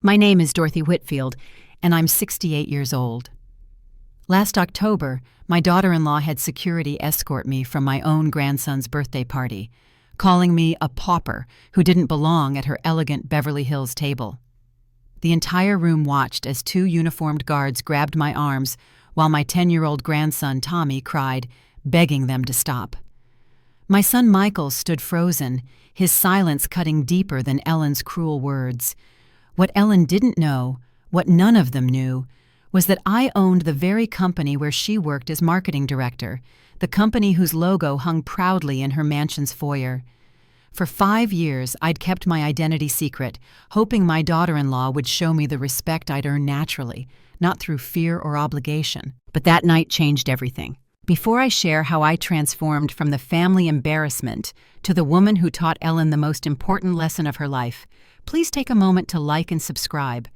My name is Dorothy Whitfield, and I'm 68 years old. Last October, my daughter-in-law had security escort me from my own grandson's birthday party, calling me a pauper who didn't belong at her elegant Beverly Hills table. The entire room watched as two uniformed guards grabbed my arms while my 10-year-old grandson Tommy cried, begging them to stop. My son Michael stood frozen, his silence cutting deeper than Ellen's cruel words. What Ellen didn't know, what none of them knew, was that I owned the very company where she worked as marketing director, the company whose logo hung proudly in her mansion's foyer. For 5 years, I'd kept my identity secret, hoping my daughter-in-law would show me the respect I'd earned naturally, not through fear or obligation. But that night changed everything. Before I share how I transformed from the family embarrassment to the woman who taught Ellen the most important lesson of her life, please take a moment to like and subscribe.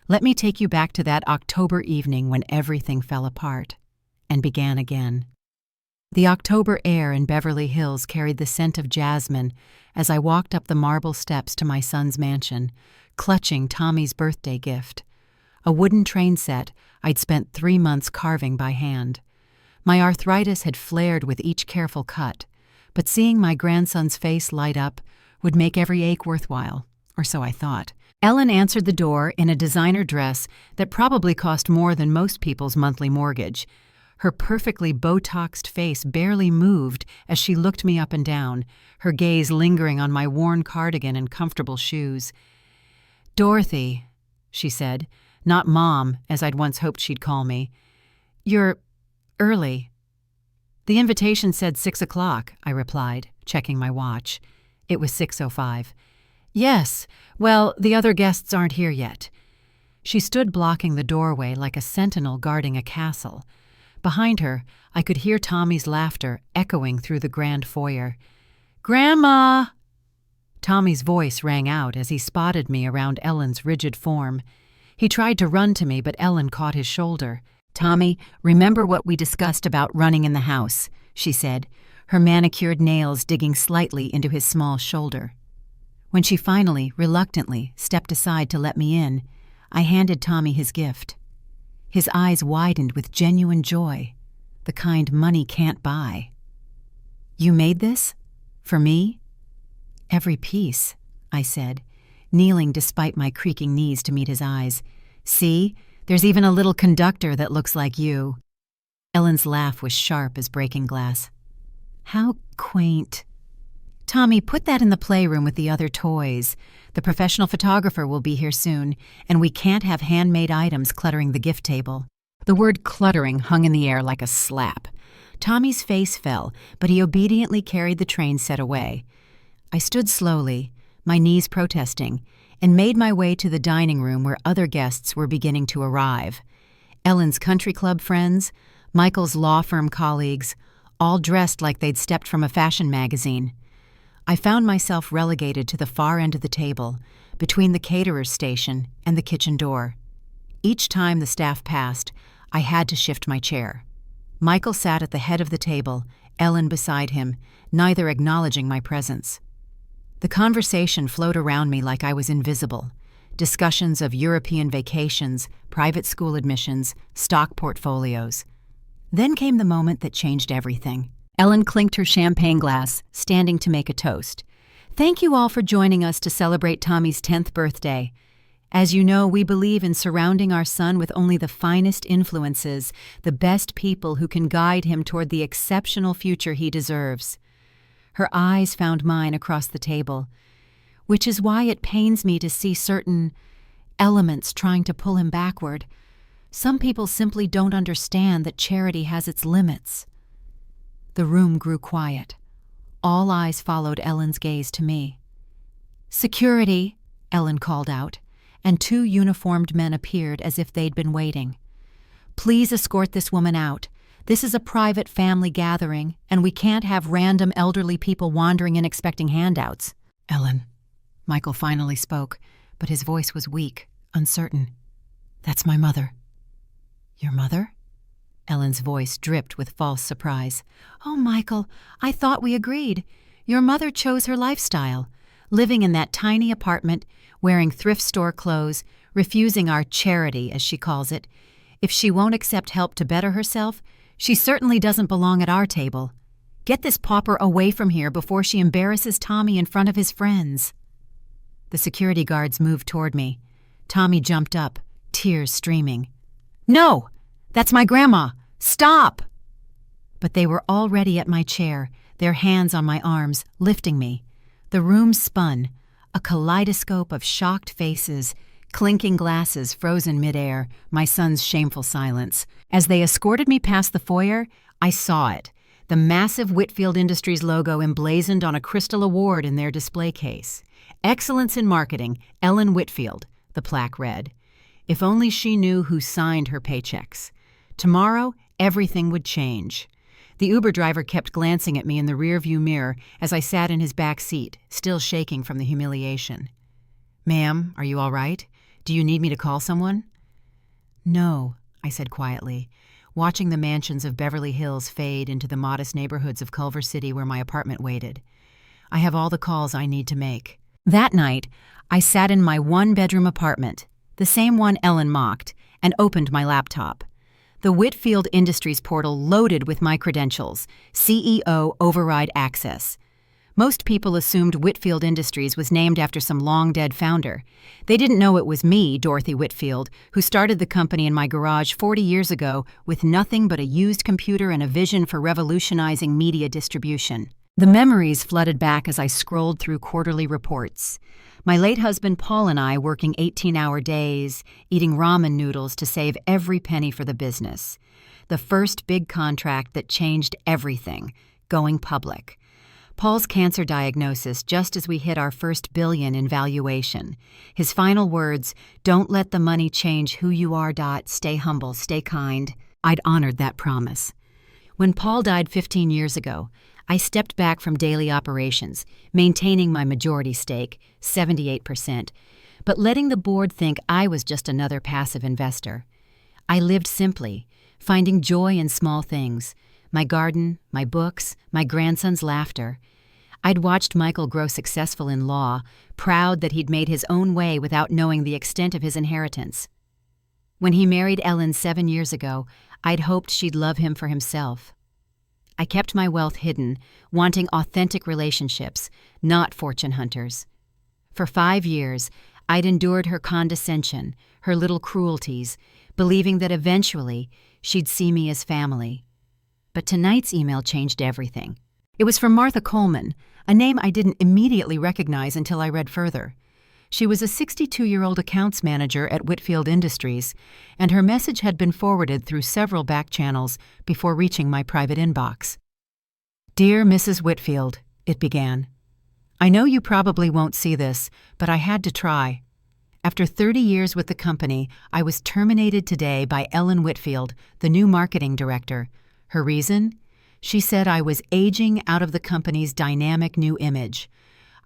Let me take you back to that October evening when everything fell apart and began again. The October air in Beverly Hills carried the scent of jasmine as I walked up the marble steps to my son's mansion, clutching Tommy's birthday gift, a wooden train set I'd spent 3 months carving by hand. My arthritis had flared with each careful cut, but seeing my grandson's face light up would make every ache worthwhile, or so I thought. Ellen answered the door in a designer dress that probably cost more than most people's monthly mortgage. Her perfectly Botoxed face barely moved as she looked me up and down, her gaze lingering on my worn cardigan and comfortable shoes. "Dorothy," she said, not Mom, as I'd once hoped she'd call me. "You're early." "The invitation said 6 o'clock, I replied, checking my watch. It was 6:05. "Yes, well, the other guests aren't here yet." She stood blocking the doorway like a sentinel guarding a castle. Behind her, I could hear Tommy's laughter echoing through the grand foyer. "Grandma!" Tommy's voice rang out as he spotted me around Ellen's rigid form. He tried to run to me, but Ellen caught his shoulder. "Tommy, remember what we discussed about running in the house," she said, her manicured nails digging slightly into his small shoulder. When she finally, reluctantly, stepped aside to let me in, I handed Tommy his gift. His eyes widened with genuine joy, the kind money can't buy. "You made this? For me?" "Every piece," I said, kneeling despite my creaking knees to meet his eyes. "See, there's even a little conductor that looks like you." Ellen's laugh was sharp as breaking glass. "How quaint." "Tommy, put that in the playroom with the other toys. The professional photographer will be here soon, and we can't have handmade items cluttering the gift table." The word cluttering hung in the air like a slap. Tommy's face fell, but he obediently carried the train set away. I stood slowly, my knees protesting, and made my way to the dining room where other guests were beginning to arrive. Ellen's country club friends, Michael's law firm colleagues, all dressed like they'd stepped from a fashion magazine. I found myself relegated to the far end of the table, between the caterer's station and the kitchen door. Each time the staff passed, I had to shift my chair. Michael sat at the head of the table, Ellen beside him, neither acknowledging my presence. The conversation flowed around me like I was invisible. Discussions of European vacations, private school admissions, stock portfolios. Then came the moment that changed everything. Ellen clinked her champagne glass, standing to make a toast. "Thank you all for joining us to celebrate Tommy's 10th birthday. As you know, we believe in surrounding our son with only the finest influences, the best people who can guide him toward the exceptional future he deserves." Her eyes found mine across the table, which is why it pains me to see certain elements trying to pull him backward. Some people simply don't understand that charity has its limits. The room grew quiet. All eyes followed Ellen's gaze to me. "Security," Ellen called out, and 2 uniformed men appeared as if they'd been waiting. "Please escort this woman out. This is a private family gathering, and we can't have random elderly people wandering in expecting handouts." "Ellen," Michael finally spoke, but his voice was weak, uncertain. "That's my mother." "Your mother?" Ellen's voice dripped with false surprise. "Oh, Michael, I thought we agreed. Your mother chose her lifestyle, living in that tiny apartment, wearing thrift store clothes, refusing our charity, as she calls it. If she won't accept help to better herself, she certainly doesn't belong at our table. Get this pauper away from here before she embarrasses Tommy in front of his friends." The security guards moved toward me. Tommy jumped up, tears streaming. "No! That's my grandma! Stop!" But they were already at my chair, their hands on my arms, lifting me. The room spun, a kaleidoscope of shocked faces, clinking glasses frozen midair, my son's shameful silence. As they escorted me past the foyer, I saw it, the massive Whitfield Industries logo emblazoned on a crystal award in their display case. "Excellence in Marketing, Ellen Whitfield," the plaque read. If only she knew who signed her paychecks. Tomorrow, everything would change. The Uber driver kept glancing at me in the rearview mirror as I sat in his back seat, still shaking from the humiliation. "Ma'am, are you all right? Do you need me to call someone?" "No," I said quietly, watching the mansions of Beverly Hills fade into the modest neighborhoods of Culver City where my apartment waited. "I have all the calls I need to make." That night, I sat in my one-bedroom apartment, the same one Ellen mocked, and opened my laptop. The Whitfield Industries portal loaded with my credentials, CEO override access. Most people assumed Whitfield Industries was named after some long-dead founder. They didn't know it was me, Dorothy Whitfield, who started the company in my garage 40 years ago with nothing but a used computer and a vision for revolutionizing media distribution. The memories flooded back as I scrolled through quarterly reports. My late husband Paul and I working 18-hour days, eating ramen noodles to save every penny for the business. The first big contract that changed everything, going public. Paul's cancer diagnosis just as we hit our first billion in valuation. His final words, "Don't let the money change who you are. Stay humble, stay kind." I'd honored that promise. When Paul died 15 years ago, I stepped back from daily operations, maintaining my majority stake, 78%, but letting the board think I was just another passive investor. I lived simply, finding joy in small things, my garden, my books, my grandson's laughter. I'd watched Michael grow successful in law, proud that he'd made his own way without knowing the extent of his inheritance. When he married Ellen 7 years ago, I'd hoped she'd love him for himself. I kept my wealth hidden, wanting authentic relationships, not fortune hunters. For 5 years, I'd endured her condescension, her little cruelties, believing that eventually she'd see me as family. But tonight's email changed everything. It was from Martha Coleman, a name I didn't immediately recognize until I read further. She was a 62-year-old accounts manager at Whitfield Industries, and her message had been forwarded through several back channels before reaching my private inbox. "Dear Mrs. Whitfield," it began. "I know you probably won't see this, but I had to try. After 30 years with the company, I was terminated today by Ellen Whitfield, the new marketing director. Her reason? She said I was aging out of the company's dynamic new image.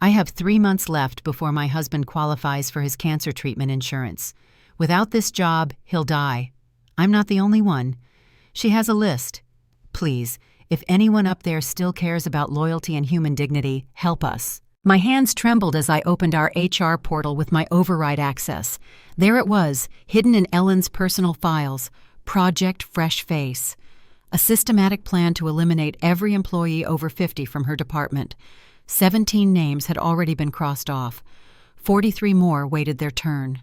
I have 3 months left before my husband qualifies for his cancer treatment insurance. Without this job, he'll die. I'm not the only one. She has a list. Please, if anyone up there still cares about loyalty and human dignity, help us." My hands trembled as I opened our HR portal with my override access. There it was, hidden in Ellen's personal files, Project Fresh Face. A systematic plan to eliminate every employee over 50 from her department. 17 names had already been crossed off. 43 more waited their turn.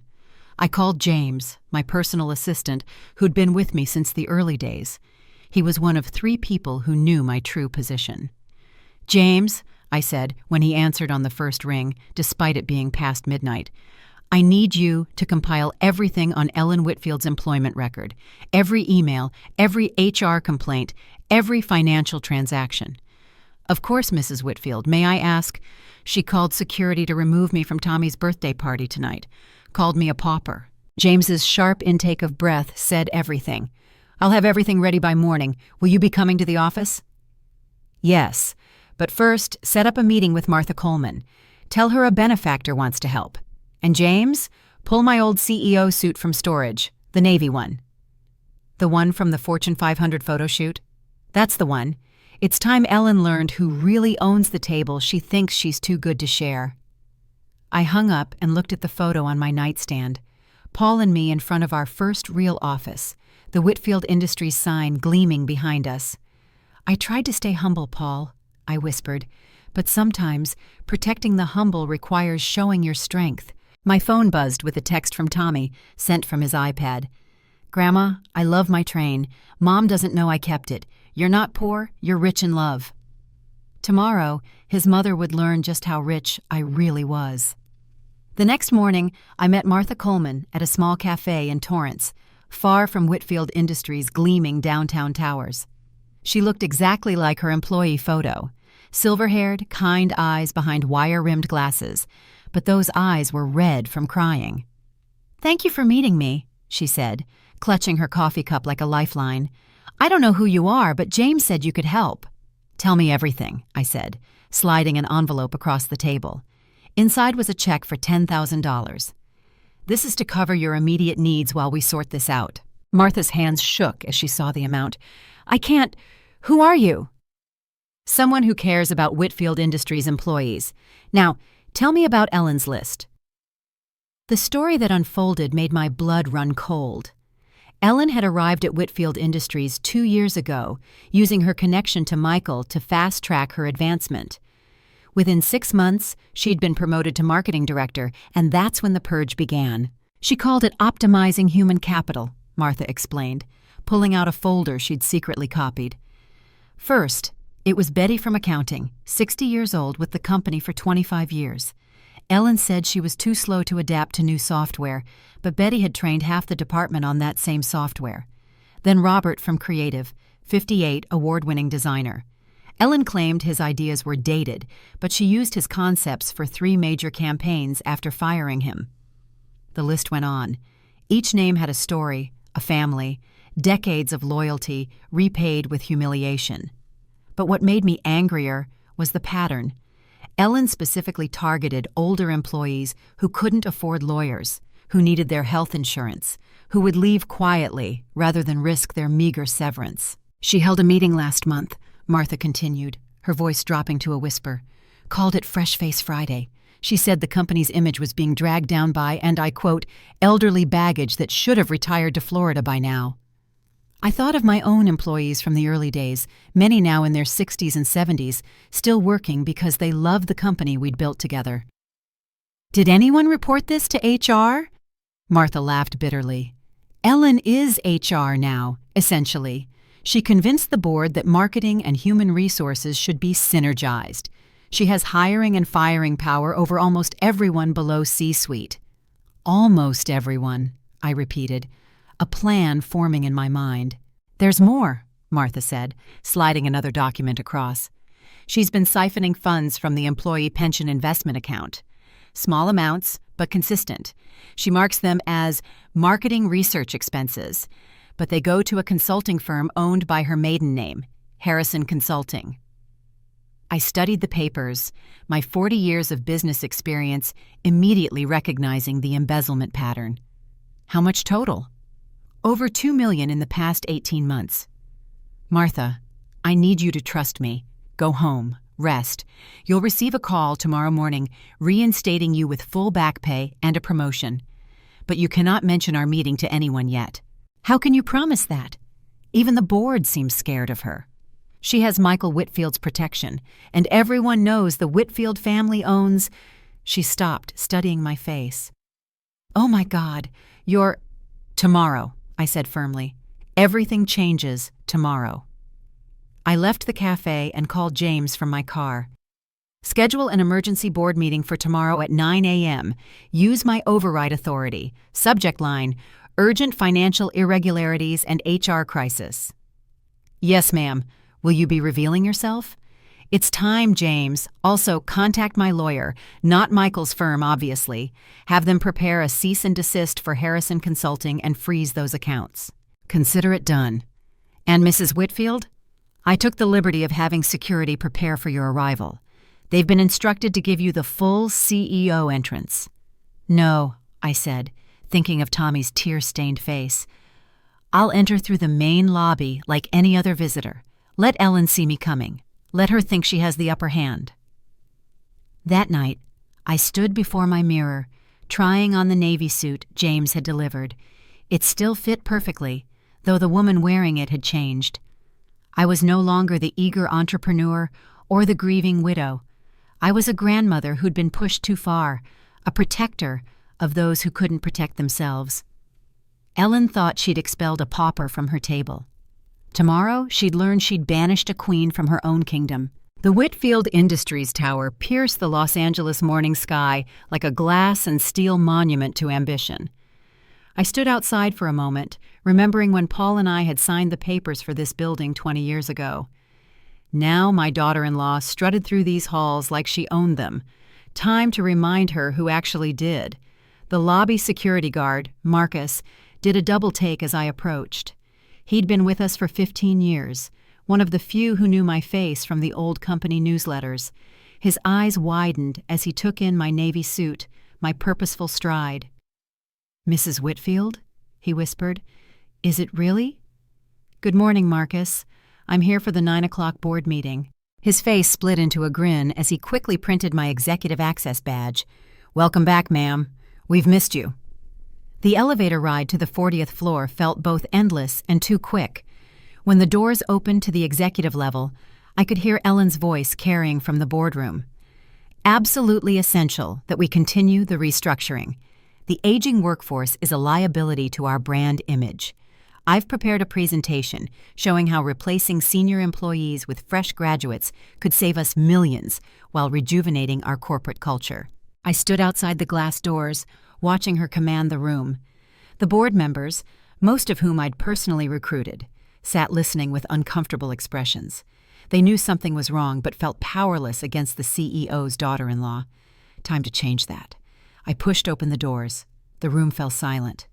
I called James, my personal assistant, who'd been with me since the early days. He was one of 3 people who knew my true position. "James," I said when he answered on the first ring, despite it being past midnight, "I need you to compile everything on Ellen Whitfield's employment record, every email, every HR complaint, every financial transaction." "Of course, Mrs. Whitfield. May I ask?" "She called security to remove me from Tommy's birthday party tonight. Called me a pauper." James's sharp intake of breath said everything. "I'll have everything ready by morning. Will you be coming to the office?" "Yes, but first, set up a meeting with Martha Coleman. Tell her a benefactor wants to help. And James, pull my old CEO suit from storage, the navy one." "The one from the Fortune 500 photo shoot?" "That's the one. It's time Ellen learned who really owns the table she thinks she's too good to share." I hung up and looked at the photo on my nightstand. Paul and me in front of our first real office, the Whitfield Industries sign gleaming behind us. "I tried to stay humble, Paul," I whispered, "but sometimes protecting the humble requires showing your strength." My phone buzzed with a text from Tommy, sent from his iPad. "Grandma, I love my train. Mom doesn't know I kept it. You're not poor, you're rich in love." Tomorrow, his mother would learn just how rich I really was. The next morning, I met Martha Coleman at a small cafe in Torrance, far from Whitfield Industries' gleaming downtown towers. She looked exactly like her employee photo, silver-haired, kind eyes behind wire-rimmed glasses, but those eyes were red from crying. "Thank you for meeting me," she said, clutching her coffee cup like a lifeline. "I don't know who you are, but James said you could help." "Tell me everything," I said, sliding an envelope across the table. Inside was a check for $10,000. "This is to cover your immediate needs while we sort this out." Martha's hands shook as she saw the amount. "I can't. Who are you?" "Someone who cares about Whitfield Industries employees. Now, tell me about Ellen's list." The story that unfolded made my blood run cold. Ellen had arrived at Whitfield Industries 2 years ago, using her connection to Michael to fast-track her advancement. Within 6 months, she'd been promoted to marketing director, and that's when the purge began. She called it optimizing human capital, Martha explained, pulling out a folder she'd secretly copied. First, it was Betty from accounting, 60 years old with the company for 25 years. Ellen said she was too slow to adapt to new software, but Betty had trained half the department on that same software. Then Robert from creative, 58, award-winning designer. Ellen claimed his ideas were dated, but she used his concepts for 3 major campaigns after firing him. The list went on. Each name had a story, a family, decades of loyalty, repaid with humiliation. But what made me angrier was the pattern. Ellen specifically targeted older employees who couldn't afford lawyers, who needed their health insurance, who would leave quietly rather than risk their meager severance. "She held a meeting last month," Martha continued, her voice dropping to a whisper. "Called it Fresh Face Friday. She said the company's image was being dragged down by, and I quote, elderly baggage that should have retired to Florida by now." I thought of my own employees from the early days, many now in their 60s and 70s, still working because they loved the company we'd built together. "Did anyone report this to HR?" Martha laughed bitterly. "Ellen is HR now, essentially. She convinced the board that marketing and human resources should be synergized. She has hiring and firing power over almost everyone below C-suite." "Almost everyone," I repeated, a plan forming in my mind. "There's more," Martha said, sliding another document across. "She's been siphoning funds from the employee pension investment account. Small amounts, but consistent. She marks them as marketing research expenses, but they go to a consulting firm owned by her maiden name, Harrison Consulting." I studied the papers, my 40 years of business experience immediately recognizing the embezzlement pattern. "How much total?" "Over $2 million in the past 18 months. "Martha, I need you to trust me. Go home, rest. You'll receive a call tomorrow morning reinstating you with full back pay and a promotion. But you cannot mention our meeting to anyone yet." "How can you promise that? Even the board seems scared of her. She has Michael Whitfield's protection, and everyone knows the Whitfield family owns—" She stopped, studying my face. "Oh my God, you're—" "Tomorrow," I said firmly. "Everything changes tomorrow." I left the cafe and called James from my car. "Schedule an emergency board meeting for tomorrow at 9 a.m. Use my override authority. Subject line, urgent financial irregularities and HR crisis." "Yes, ma'am. Will you be revealing yourself?" "It's time, James. Also, contact my lawyer, not Michael's firm, obviously. Have them prepare a cease and desist for Harrison Consulting and freeze those accounts." "Consider it done." "And Mrs. Whitfield? I took the liberty of having security prepare for your arrival. They've been instructed to give you the full CEO entrance." "No," I said, thinking of Tommy's tear-stained face. "I'll enter through the main lobby like any other visitor. Let Ellen see me coming. Let her think she has the upper hand." That night, I stood before my mirror, trying on the navy suit James had delivered. It still fit perfectly, though the woman wearing it had changed. I was no longer the eager entrepreneur or the grieving widow. I was a grandmother who'd been pushed too far, a protector of those who couldn't protect themselves. Ellen thought she'd expelled a pauper from her table. Tomorrow, she'd learn she'd banished a queen from her own kingdom. The Whitfield Industries Tower pierced the Los Angeles morning sky like a glass and steel monument to ambition. I stood outside for a moment, remembering when Paul and I had signed the papers for this building 20 years ago. Now my daughter-in-law strutted through these halls like she owned them. Time to remind her who actually did. The lobby security guard, Marcus, did a double take as I approached. He'd been with us for 15 years, one of the few who knew my face from the old company newsletters. His eyes widened as he took in my navy suit, my purposeful stride. "Mrs. Whitfield?" he whispered. "Is it really?" "Good morning, Marcus. I'm here for the 9 o'clock board meeting." His face split into a grin as he quickly printed my executive access badge. "Welcome back, ma'am. We've missed you." The elevator ride to the 40th floor felt both endless and too quick. When the doors opened to the executive level, I could hear Ellen's voice carrying from the boardroom. Absolutely essential that we continue the restructuring. The aging workforce is a liability to our brand image. I've prepared a presentation showing how replacing senior employees with fresh graduates could save us millions while rejuvenating our corporate culture. I stood outside the glass doors, watching her command the room. The board members, most of whom I'd personally recruited, sat listening with uncomfortable expressions. They knew something was wrong but felt powerless against the CEO's daughter-in-law. Time to change that. I pushed open the doors. The room fell silent.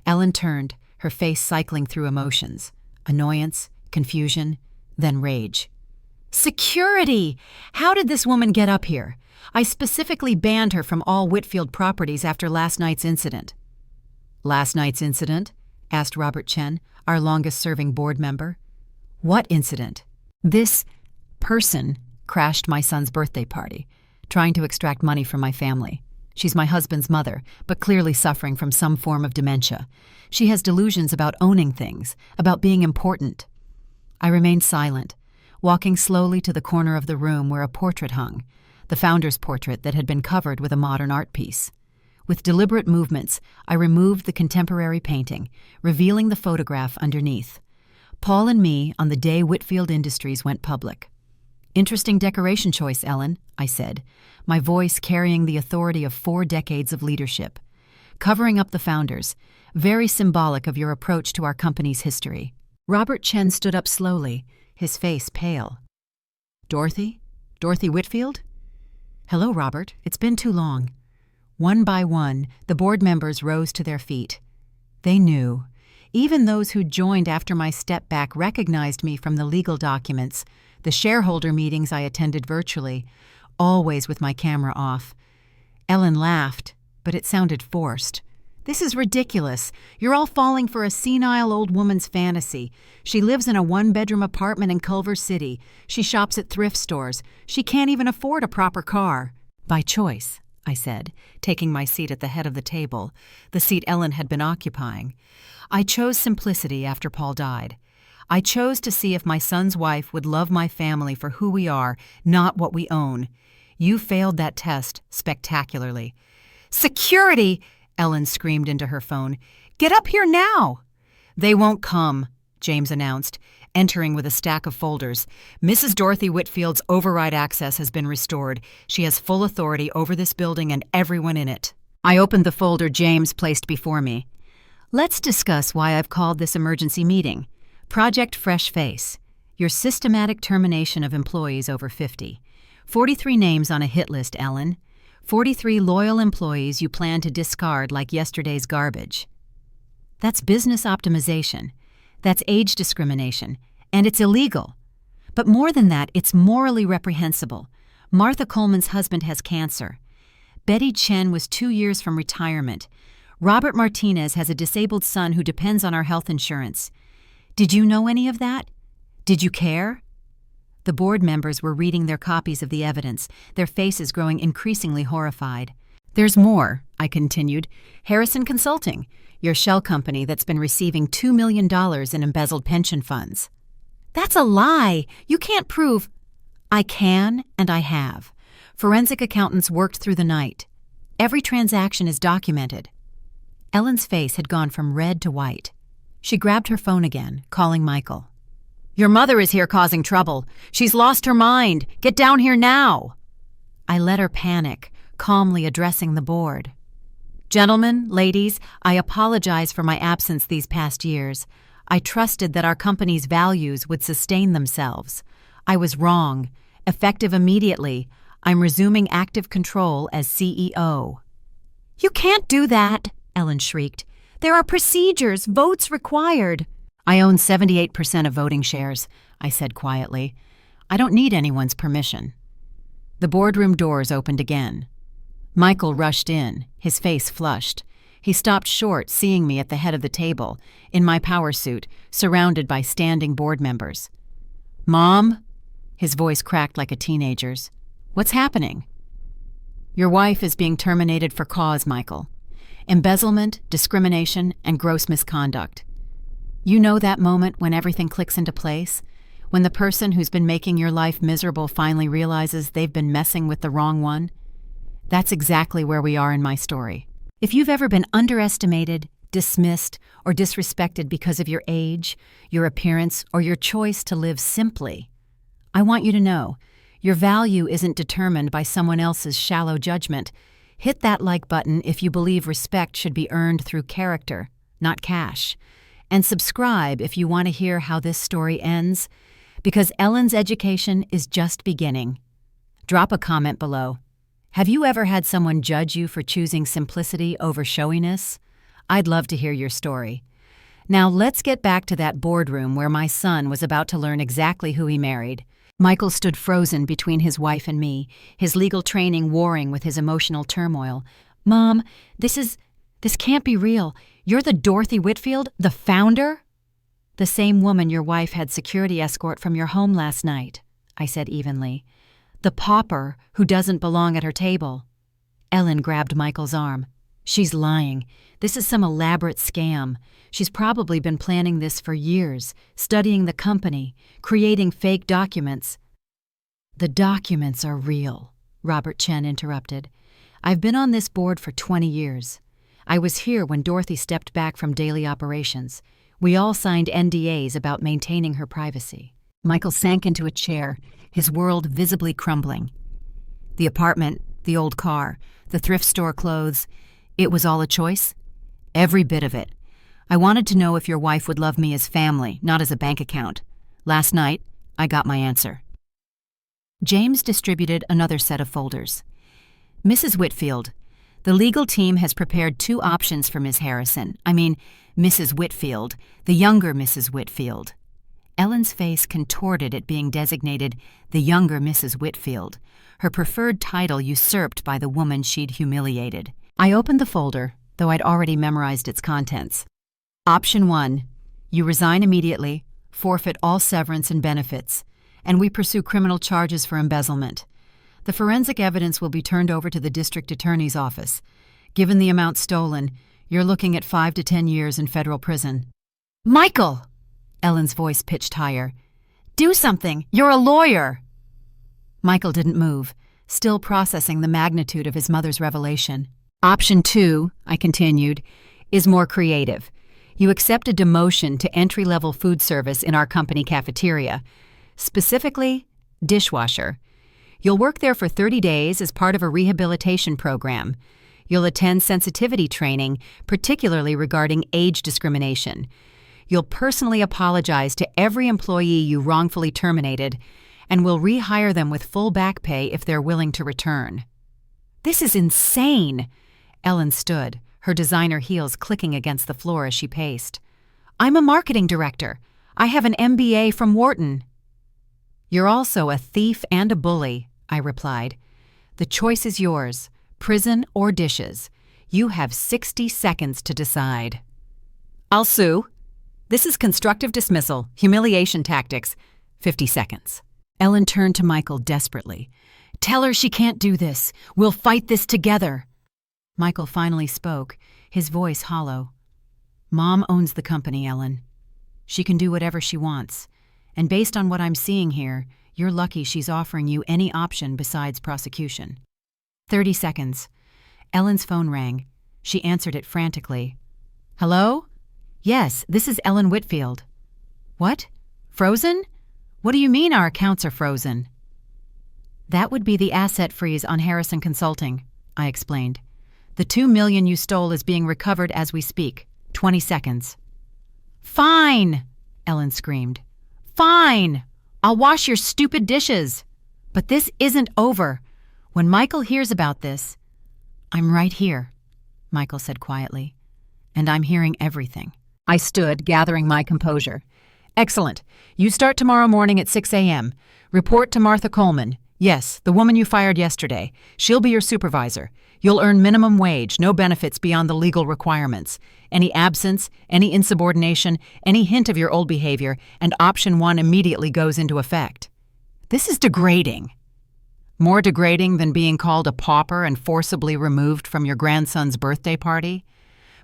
Ellen turned, her face cycling through emotions: annoyance, confusion, then rage. "Security! How did this woman get up here? I specifically banned her from all Whitfield properties after last night's incident." "Last night's incident?" asked Robert Chen, our longest-serving board member. "What incident?" "This person crashed my son's birthday party, trying to extract money from my family. She's my husband's mother, but clearly suffering from some form of dementia. She has delusions about owning things, about being important." I remained silent, walking slowly to the corner of the room where a portrait hung, the founder's portrait that had been covered with a modern art piece. With deliberate movements, I removed the contemporary painting, revealing the photograph underneath. Paul and me on the day Whitfield Industries went public. "Interesting decoration choice, Ellen," I said, my voice carrying the authority of 4 decades of leadership. "Covering up the founders, very symbolic of your approach to our company's history." Robert Chen stood up slowly, his face pale. "Dorothy? Dorothy Whitfield?" "Hello, Robert. It's been too long." One by one, the board members rose to their feet. They knew. Even those who joined after my step back recognized me from the legal documents, the shareholder meetings I attended virtually, always with my camera off. Ellen laughed, but it sounded forced. "This is ridiculous. You're all falling for a senile old woman's fantasy. She lives in a 1-bedroom apartment in Culver City. She shops at thrift stores. She can't even afford a proper car." "By choice," I said, taking my seat at the head of the table, the seat Ellen had been occupying. "I chose simplicity after Paul died. I chose to see if my son's wife would love my family for who we are, not what we own. You failed that test spectacularly." "Security!" Ellen screamed into her phone. "Get up here now!" "They won't come," James announced, entering with a stack of folders. "Mrs. Dorothy Whitfield's override access has been restored. She has full authority over this building and everyone in it." I opened the folder James placed before me. "Let's discuss why I've called this emergency meeting. Project Fresh Face. Your systematic termination of employees over 50. 43 names on a hit list, Ellen. 43 loyal employees you plan to discard like yesterday's garbage." That's business optimization. That's age discrimination. And it's illegal. But more than that, it's morally reprehensible. Martha Coleman's husband has cancer. Betty Chen was 2 years from retirement. Robert Martinez has a disabled son who depends on our health insurance. Did you know any of that? Did you care? The board members were reading their copies of the evidence, their faces growing increasingly horrified. There's more, I continued. Harrison Consulting, your shell company that's been receiving $2 million in embezzled pension funds. That's a lie. You can't prove. I can, and I have. Forensic accountants worked through the night. Every transaction is documented. Ellen's face had gone from red to white. She grabbed her phone again, calling Michael. Your mother is here causing trouble. She's lost her mind. Get down here now. I let her panic, calmly addressing the board. Gentlemen, ladies, I apologize for my absence these past years. I trusted that our company's values would sustain themselves. I was wrong. Effective immediately, I'm resuming active control as CEO. You can't do that, Ellen shrieked. There are procedures, votes required. I own 78% of voting shares, I said quietly. I don't need anyone's permission. The boardroom doors opened again. Michael rushed in, his face flushed. He stopped short, seeing me at the head of the table, in my power suit, surrounded by standing board members. Mom? His voice cracked like a teenager's. What's happening? Your wife is being terminated for cause, Michael. Embezzlement, discrimination, and gross misconduct. You know that moment when everything clicks into place? When the person who's been making your life miserable finally realizes they've been messing with the wrong one? That's exactly where we are in my story. If you've ever been underestimated, dismissed, or disrespected because of your age, your appearance, or your choice to live simply, I want you to know, your value isn't determined by someone else's shallow judgment. Hit that like button if you believe respect should be earned through character, not cash. And subscribe if you want to hear how this story ends, because Ellen's education is just beginning. Drop a comment below. Have you ever had someone judge you for choosing simplicity over showiness? I'd love to hear your story. Now let's get back to that boardroom where my son was about to learn exactly who he married. Michael stood frozen between his wife and me, his legal training warring with his emotional turmoil. Mom, this can't be real. You're the Dorothy Whitfield, the founder? The same woman your wife had security escort from your home last night, I said evenly. The pauper who doesn't belong at her table. Ellen grabbed Michael's arm. She's lying. This is some elaborate scam. She's probably been planning this for years, studying the company, creating fake documents. The documents are real, Robert Chen interrupted. I've been on this board for 20 years. I was here when Dorothy stepped back from daily operations. We all signed NDAs about maintaining her privacy. Michael sank into a chair, his world visibly crumbling. The apartment, the old car, the thrift store clothes, it was all a choice? Every bit of it. I wanted to know if your wife would love me as family, not as a bank account. Last night, I got my answer. James distributed another set of folders. Mrs. Whitfield, the legal team has prepared 2 options for Ms. Harrison. Mrs. Whitfield, the younger Mrs. Whitfield. Ellen's face contorted at being designated the younger Mrs. Whitfield, her preferred title usurped by the woman she'd humiliated. I opened the folder, though I'd already memorized its contents. Option 1, you resign immediately, forfeit all severance and benefits, and we pursue criminal charges for embezzlement. The forensic evidence will be turned over to the district attorney's office. Given the amount stolen, you're looking at 5 to 10 years in federal prison. Michael! Ellen's voice pitched higher. Do something! You're a lawyer! Michael didn't move, still processing the magnitude of his mother's revelation. Option 2, I continued, is more creative. You accept a demotion to entry-level food service in our company cafeteria, specifically dishwasher. You'll work there for 30 days as part of a rehabilitation program. You'll attend sensitivity training, particularly regarding age discrimination. You'll personally apologize to every employee you wrongfully terminated, and will rehire them with full back pay if they're willing to return. This is insane! Ellen stood, her designer heels clicking against the floor as she paced. I'm a marketing director. I have an MBA from Wharton. You're also a thief and a bully, I replied. The choice is yours, prison or dishes. You have 60 seconds to decide. I'll sue. This is constructive dismissal, humiliation tactics. 50 seconds. Ellen turned to Michael desperately. Tell her she can't do this. We'll fight this together. Michael finally spoke, his voice hollow. Mom owns the company, Ellen. She can do whatever she wants. And based on what I'm seeing here, you're lucky she's offering you any option besides prosecution. 30 seconds. Ellen's phone rang. She answered it frantically. Hello? Yes, this is Ellen Whitfield. What? Frozen? What do you mean our accounts are frozen? That would be the asset freeze on Harrison Consulting, I explained. The $2 million you stole is being recovered as we speak. 20 seconds. Fine, Ellen screamed. Fine! I'll wash your stupid dishes. But this isn't over. When Michael hears about this... I'm right here, Michael said quietly. And I'm hearing everything. I stood, gathering my composure. Excellent. You start tomorrow morning at 6 a.m. Report to Martha Coleman. Yes, the woman you fired yesterday. She'll be your supervisor. You'll earn minimum wage, no benefits beyond the legal requirements. Any absence, any insubordination, any hint of your old behavior, and option 1 immediately goes into effect. This is degrading. More degrading than being called a pauper and forcibly removed from your grandson's birthday party?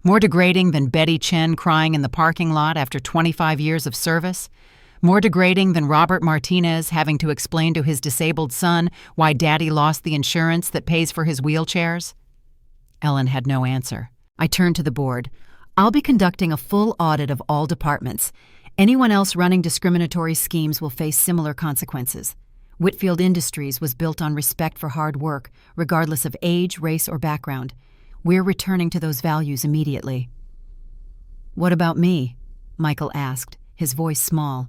More degrading than Betty Chen crying in the parking lot after 25 years of service? More degrading than Robert Martinez having to explain to his disabled son why Daddy lost the insurance that pays for his wheelchairs? Ellen had no answer. I turned to the board. I'll be conducting a full audit of all departments. Anyone else running discriminatory schemes will face similar consequences. Whitfield Industries was built on respect for hard work, regardless of age, race, or background. We're returning to those values immediately. What about me? Michael asked, his voice small.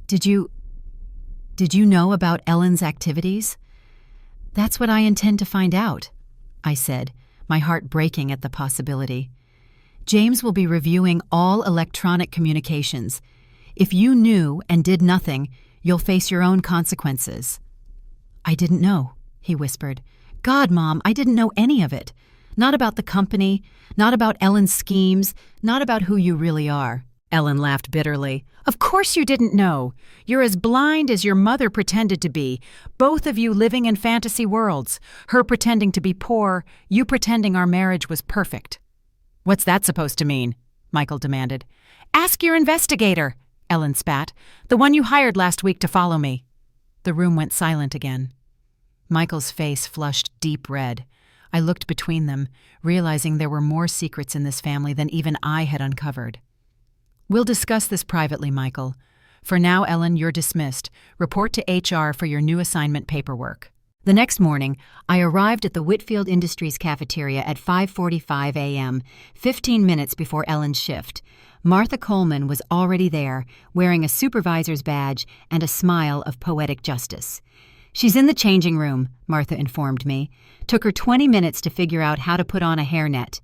Did you know about Ellen's activities? That's what I intend to find out, I said, my heart breaking at the possibility. James will be reviewing all electronic communications. If you knew and did nothing, you'll face your own consequences. I didn't know, he whispered. God, Mom, I didn't know any of it. Not about the company, not about Ellen's schemes, not about who you really are. Ellen laughed bitterly. Of course you didn't know. You're as blind as your mother pretended to be, both of you living in fantasy worlds, her pretending to be poor, you pretending our marriage was perfect. What's that supposed to mean? Michael demanded. Ask your investigator, Ellen spat, the one you hired last week to follow me. The room went silent again. Michael's face flushed deep red. I looked between them, realizing there were more secrets in this family than even I had uncovered. We'll discuss this privately, Michael. For now, Ellen, you're dismissed. Report to HR for your new assignment paperwork. The next morning, I arrived at the Whitfield Industries cafeteria at 5:45 a.m., 15 minutes before Ellen's shift. Martha Coleman was already there, wearing a supervisor's badge and a smile of poetic justice. She's in the changing room, Martha informed me. Took her 20 minutes to figure out how to put on a hairnet.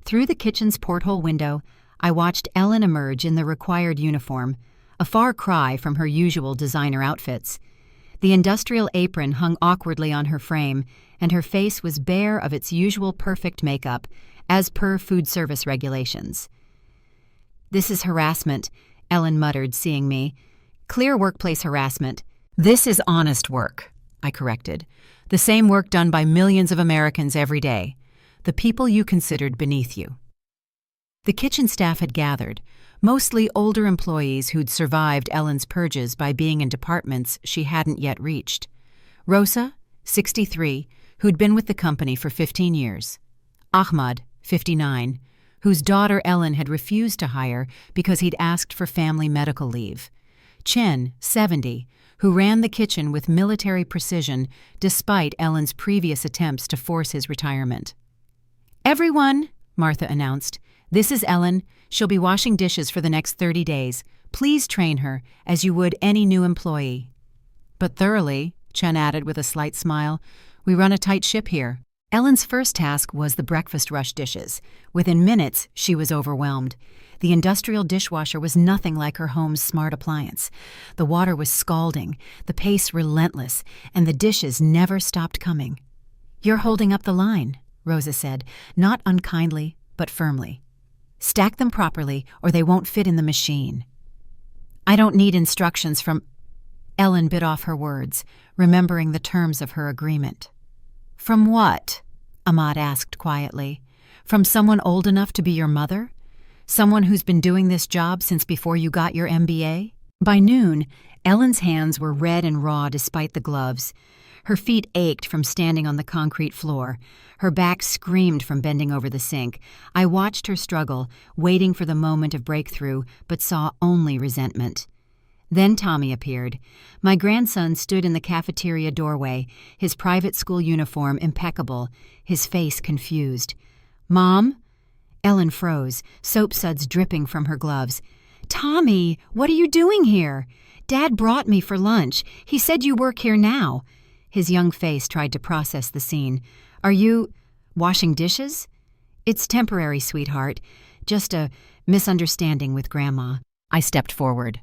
Through the kitchen's porthole window, I watched Ellen emerge in the required uniform, a far cry from her usual designer outfits. The industrial apron hung awkwardly on her frame, and her face was bare of its usual perfect makeup, as per food service regulations. This is harassment, Ellen muttered, seeing me. Clear workplace harassment. This is honest work, I corrected. The same work done by millions of Americans every day. The people you considered beneath you. The kitchen staff had gathered, mostly older employees who'd survived Ellen's purges by being in departments she hadn't yet reached. Rosa, 63, who'd been with the company for 15 years. Ahmad, 59, whose daughter Ellen had refused to hire because he'd asked for family medical leave. Chen, 70, who ran the kitchen with military precision despite Ellen's previous attempts to force his retirement. Everyone, Martha announced, this is Ellen. She'll be washing dishes for the next 30 days. Please train her as you would any new employee. But thoroughly, Chen added with a slight smile. We run a tight ship here. Ellen's first task was the breakfast rush dishes. Within minutes, she was overwhelmed. The industrial dishwasher was nothing like her home's smart appliance. The water was scalding, the pace relentless, and the dishes never stopped coming. You're holding up the line, Rosa said, not unkindly, but firmly. Stack them properly, or they won't fit in the machine. I don't need instructions from... Ellen bit off her words, remembering the terms of her agreement. From what? Ahmad asked quietly. From someone old enough to be your mother? Someone who's been doing this job since before you got your MBA? By noon, Ellen's hands were red and raw despite the gloves. Her feet ached from standing on the concrete floor. Her back screamed from bending over the sink. I watched her struggle, waiting for the moment of breakthrough, but saw only resentment. Then Tommy appeared. My grandson stood in the cafeteria doorway, his private school uniform impeccable, his face confused. "Mom?" Ellen froze, soap suds dripping from her gloves. "Tommy, what are you doing here? Dad brought me for lunch. He said you work here now." His young face tried to process the scene. "Are you washing dishes?" "It's temporary, sweetheart. Just a misunderstanding with Grandma." I stepped forward.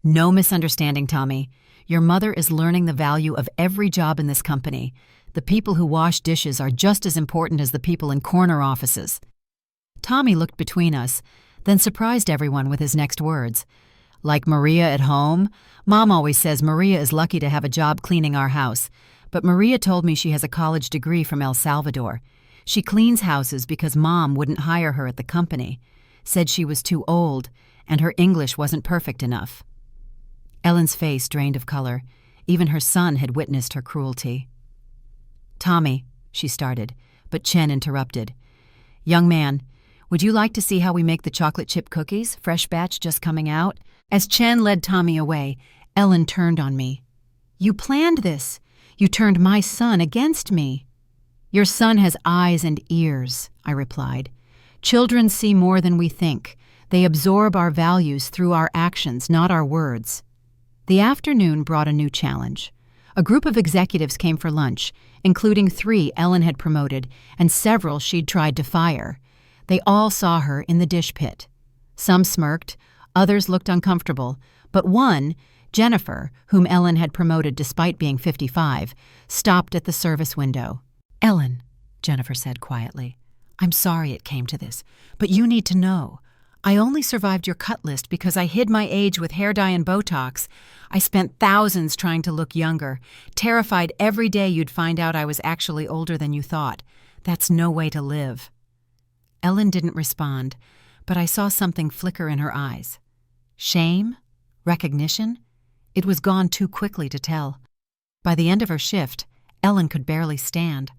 "No misunderstanding, Tommy. Your mother is learning the value of every job in this company. The people who wash dishes are just as important as the people in corner offices." Tommy looked between us, then surprised everyone with his next words. "Like Maria at home? Mom always says Maria is lucky to have a job cleaning our house. But Maria told me she has a college degree from El Salvador. She cleans houses because Mom wouldn't hire her at the company. Said she was too old, and her English wasn't perfect enough." Ellen's face drained of color. Even her son had witnessed her cruelty. "Tommy," she started, but Chen interrupted. "Young man, would you like to see how we make the chocolate chip cookies, fresh batch just coming out?" As Chen led Tommy away, Ellen turned on me. "You planned this. You turned my son against me." "Your son has eyes and ears," I replied. "Children see more than we think. They absorb our values through our actions, not our words." The afternoon brought a new challenge. A group of executives came for lunch, including 3 Ellen had promoted and several she'd tried to fire. They all saw her in the dish pit. Some smirked, others looked uncomfortable, but one, Jennifer, whom Ellen had promoted despite being 55, stopped at the service window. "Ellen," Jennifer said quietly, "I'm sorry it came to this, but you need to know. I only survived your cut list because I hid my age with hair dye and Botox. I spent thousands trying to look younger, terrified every day you'd find out I was actually older than you thought. That's no way to live." Ellen didn't respond, but I saw something flicker in her eyes. Shame? Recognition? It was gone too quickly to tell. By the end of her shift, Ellen could barely stand.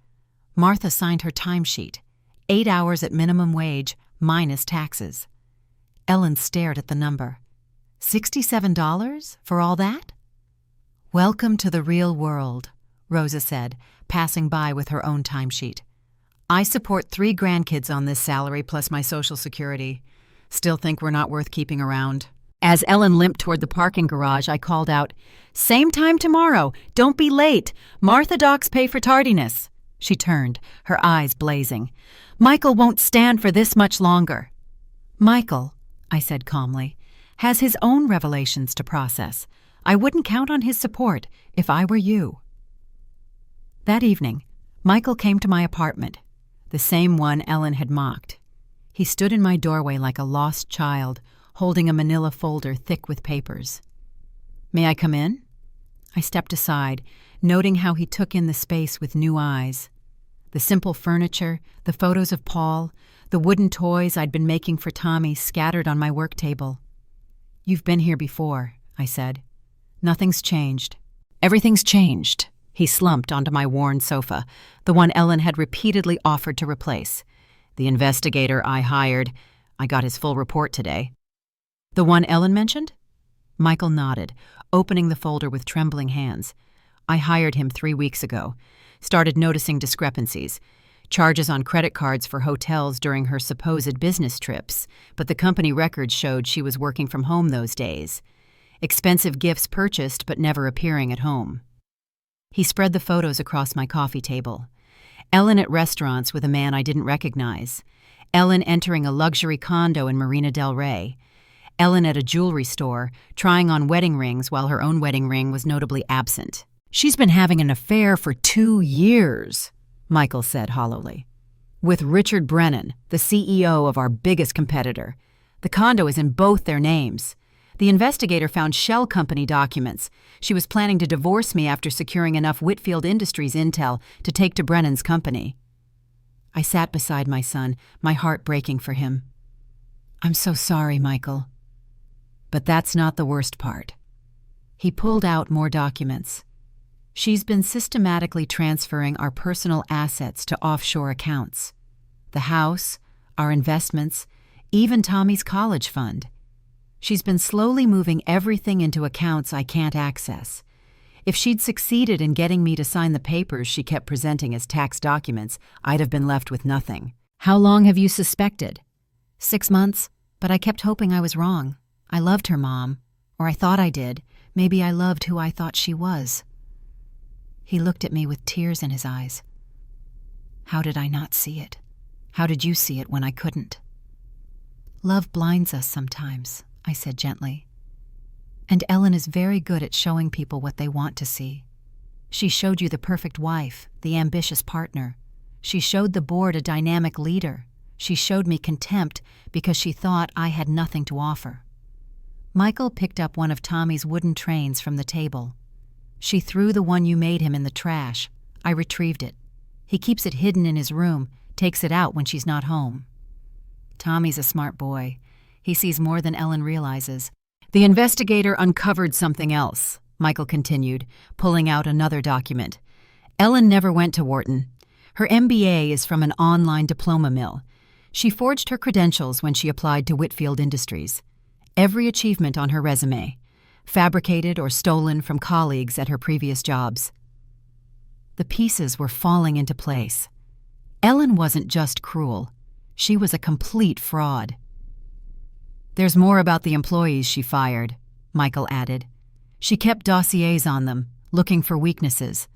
Martha signed her timesheet, 8 hours at minimum wage, minus taxes. Ellen stared at the number. $67 for all that? "Welcome to the real world," Rosa said, passing by with her own timesheet. "I support 3 grandkids on this salary plus my Social Security. Still think we're not worth keeping around." As Ellen limped toward the parking garage, I called out, "Same time tomorrow. Don't be late. Martha docs pay for tardiness." She turned, her eyes blazing. "Michael won't stand for this much longer." "Michael," I said calmly, "has his own revelations to process. I wouldn't count on his support if I were you." That evening, Michael came to my apartment, the same one Ellen had mocked. He stood in my doorway like a lost child, holding a manila folder thick with papers. "May I come in?" I stepped aside, noting how he took in the space with new eyes. The simple furniture, the photos of Paul, the wooden toys I'd been making for Tommy scattered on my work table. "You've been here before," I said. "Nothing's changed." "Everything's changed." He slumped onto my worn sofa, the one Ellen had repeatedly offered to replace. "The investigator I hired, I got his full report today." "The one Ellen mentioned?" Michael nodded, opening the folder with trembling hands. "I hired him 3 weeks ago. Started noticing discrepancies. Charges on credit cards for hotels during her supposed business trips, but the company records showed she was working from home those days. Expensive gifts purchased but never appearing at home." He spread the photos across my coffee table. Ellen at restaurants with a man I didn't recognize. Ellen entering a luxury condo in Marina del Rey. Ellen at a jewelry store, trying on wedding rings while her own wedding ring was notably absent. "She's been having an affair for 2 years, Michael said hollowly. "With Richard Brennan, the CEO of our biggest competitor. The condo is in both their names. The investigator found shell company documents. She was planning to divorce me after securing enough Whitfield Industries intel to take to Brennan's company." I sat beside my son, my heart breaking for him. "I'm so sorry, Michael." But that's not the worst part. He pulled out more documents. "She's been systematically transferring our personal assets to offshore accounts. The house, our investments, even Tommy's college fund. She's been slowly moving everything into accounts I can't access. If she'd succeeded in getting me to sign the papers she kept presenting as tax documents, I'd have been left with nothing." "How long have you suspected?" 6 months, but I kept hoping I was wrong. I loved her, Mom. Or I thought I did. Maybe I loved who I thought she was." He looked at me with tears in his eyes. "How did I not see it? How did you see it when I couldn't?" "Love blinds us sometimes," I said gently. "And Ellen is very good at showing people what they want to see. She showed you the perfect wife, the ambitious partner. She showed the board a dynamic leader. She showed me contempt because she thought I had nothing to offer." Michael picked up one of Tommy's wooden trains from the table. "She threw the one you made him in the trash. I retrieved it. He keeps it hidden in his room, takes it out when she's not home." Tommy's a smart boy. He sees more than Ellen realizes. "The investigator uncovered something else," Michael continued, pulling out another document. "Ellen never went to Wharton. Her MBA is from an online diploma mill. She forged her credentials when she applied to Whitfield Industries. Every achievement on her resume, fabricated or stolen from colleagues at her previous jobs." The pieces were falling into place. Ellen wasn't just cruel. She was a complete fraud. "There's more about the employees she fired," Michael added. "She kept dossiers on them, looking for weaknesses.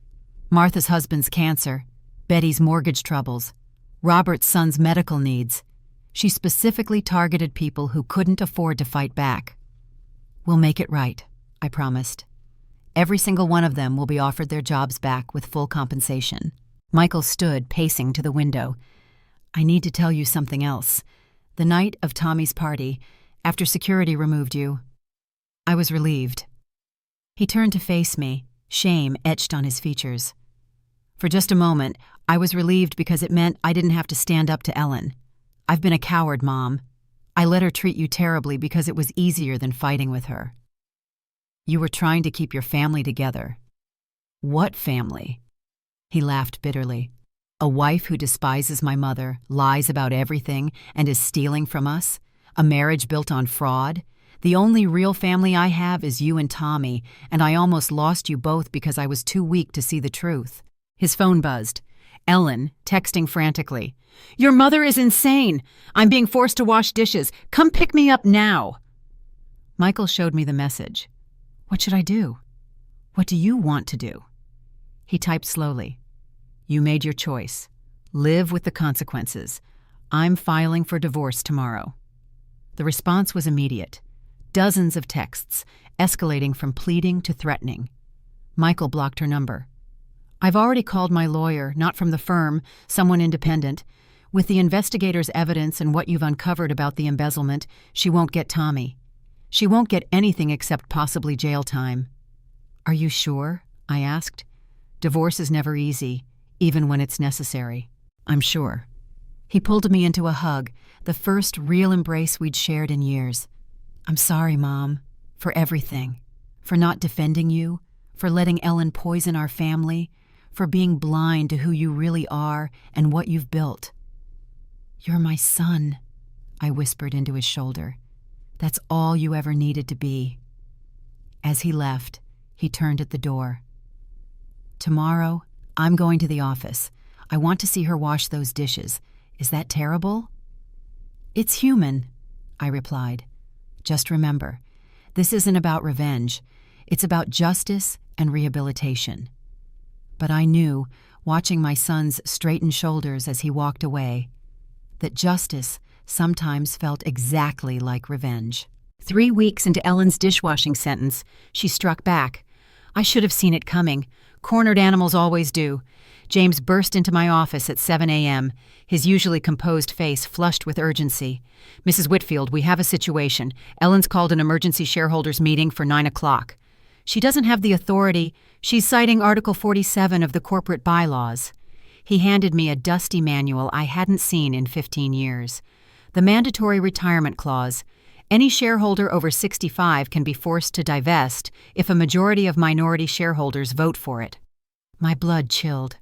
Martha's husband's cancer, Betty's mortgage troubles, Robert's son's medical needs. She specifically targeted people who couldn't afford to fight back." "We'll make it right," I promised. "Every single one of them will be offered their jobs back with full compensation." Michael stood pacing to the window. "I need to tell you something else. The night of Tommy's party, after security removed you, I was relieved." He turned to face me, shame etched on his features. "For just a moment, I was relieved because it meant I didn't have to stand up to Ellen. I've been a coward, Mom. I let her treat you terribly because it was easier than fighting with her." "You were trying to keep your family together." "What family?" He laughed bitterly. "A wife who despises my mother, lies about everything, and is stealing from us? A marriage built on fraud? The only real family I have is you and Tommy, and I almost lost you both because I was too weak to see the truth." His phone buzzed. Ellen, texting frantically. "Your mother is insane! I'm being forced to wash dishes. Come pick me up now!" Michael showed me the message. "What should I do? What do you want to do?" He typed slowly. "You made your choice. Live with the consequences. I'm filing for divorce tomorrow." The response was immediate. Dozens of texts, escalating from pleading to threatening. Michael blocked her number. "I've already called my lawyer, not from the firm, someone independent. With the investigator's evidence and what you've uncovered about the embezzlement, she won't get Tommy. She won't get anything except possibly jail time." "Are you sure?" I asked. "Divorce is never easy, even when it's necessary." "I'm sure." He pulled me into a hug, the first real embrace we'd shared in years. "I'm sorry, Mom, for everything. For not defending you, for letting Ellen poison our family, for being blind to who you really are and what you've built." "You're my son," I whispered into his shoulder. "That's all you ever needed to be." As he left, he turned at the door. "Tomorrow, I'm going to the office. I want to see her wash those dishes. Is that terrible?" "It's human," I replied. "Just remember, this isn't about revenge. It's about justice and rehabilitation." But I knew, watching my son's straightened shoulders as he walked away, that justice sometimes felt exactly like revenge. 3 weeks into Ellen's dishwashing sentence, she struck back. I should have seen it coming. Cornered animals always do. James burst into my office at 7 a.m., his usually composed face flushed with urgency. "Mrs. Whitfield, we have a situation. Ellen's called an emergency shareholders meeting for 9 o'clock. She doesn't have the authority. She's citing Article 47 of the corporate bylaws." He handed me a dusty manual I hadn't seen in 15 years. The mandatory retirement clause. Any shareholder over 65 can be forced to divest if a majority of minority shareholders vote for it. My blood chilled.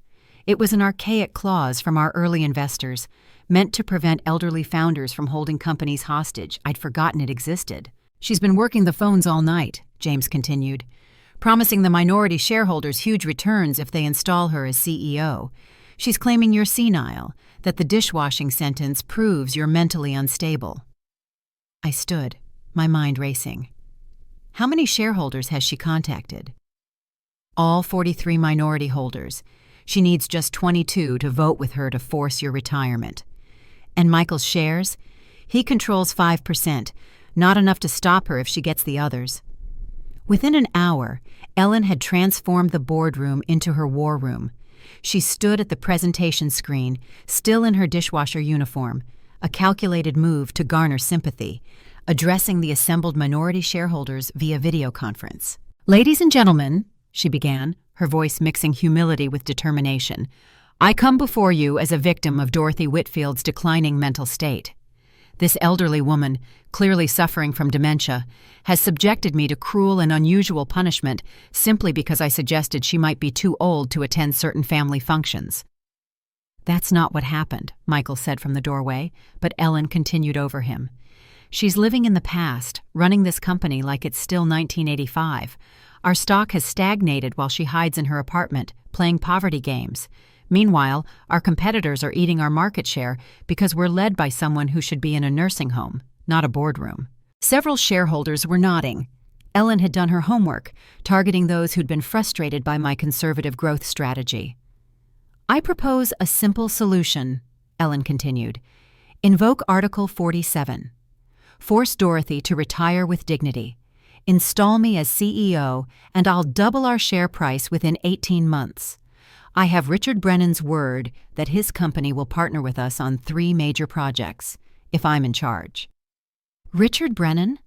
It was an archaic clause from our early investors, meant to prevent elderly founders from holding companies hostage. I'd forgotten it existed. She's been working the phones all night, James continued, promising the minority shareholders huge returns if they install her as CEO. She's claiming you're senile, that the dishwashing sentence proves you're mentally unstable. I stood, my mind racing. How many shareholders has she contacted? All 43 minority holders. She needs just 22 to vote with her to force your retirement. And Michael's shares? He controls 5%, not enough to stop her if she gets the others. Within an hour, Ellen had transformed the boardroom into her war room. She stood at the presentation screen, still in her dishwasher uniform, a calculated move to garner sympathy, addressing the assembled minority shareholders via video conference. "Ladies and gentlemen," she began, her voice mixing humility with determination, "I come before you as a victim of Dorothy Whitfield's declining mental state. This elderly woman, clearly suffering from dementia, has subjected me to cruel and unusual punishment simply because I suggested she might be too old to attend certain family functions." "That's not what happened," Michael said from the doorway, but Ellen continued over him. "She's living in the past, running this company like it's still 1985. Our stock has stagnated while she hides in her apartment, playing poverty games. Meanwhile, our competitors are eating our market share because we're led by someone who should be in a nursing home, not a boardroom." Several shareholders were nodding. Ellen had done her homework, targeting those who'd been frustrated by my conservative growth strategy. "I propose a simple solution," Ellen continued. "Invoke Article 47. Force Dorothy to retire with dignity. Install me as CEO, and I'll double our share price within 18 months. I have Richard Brennan's word that his company will partner with us on 3 major projects, if I'm in charge." "Richard Brennan?"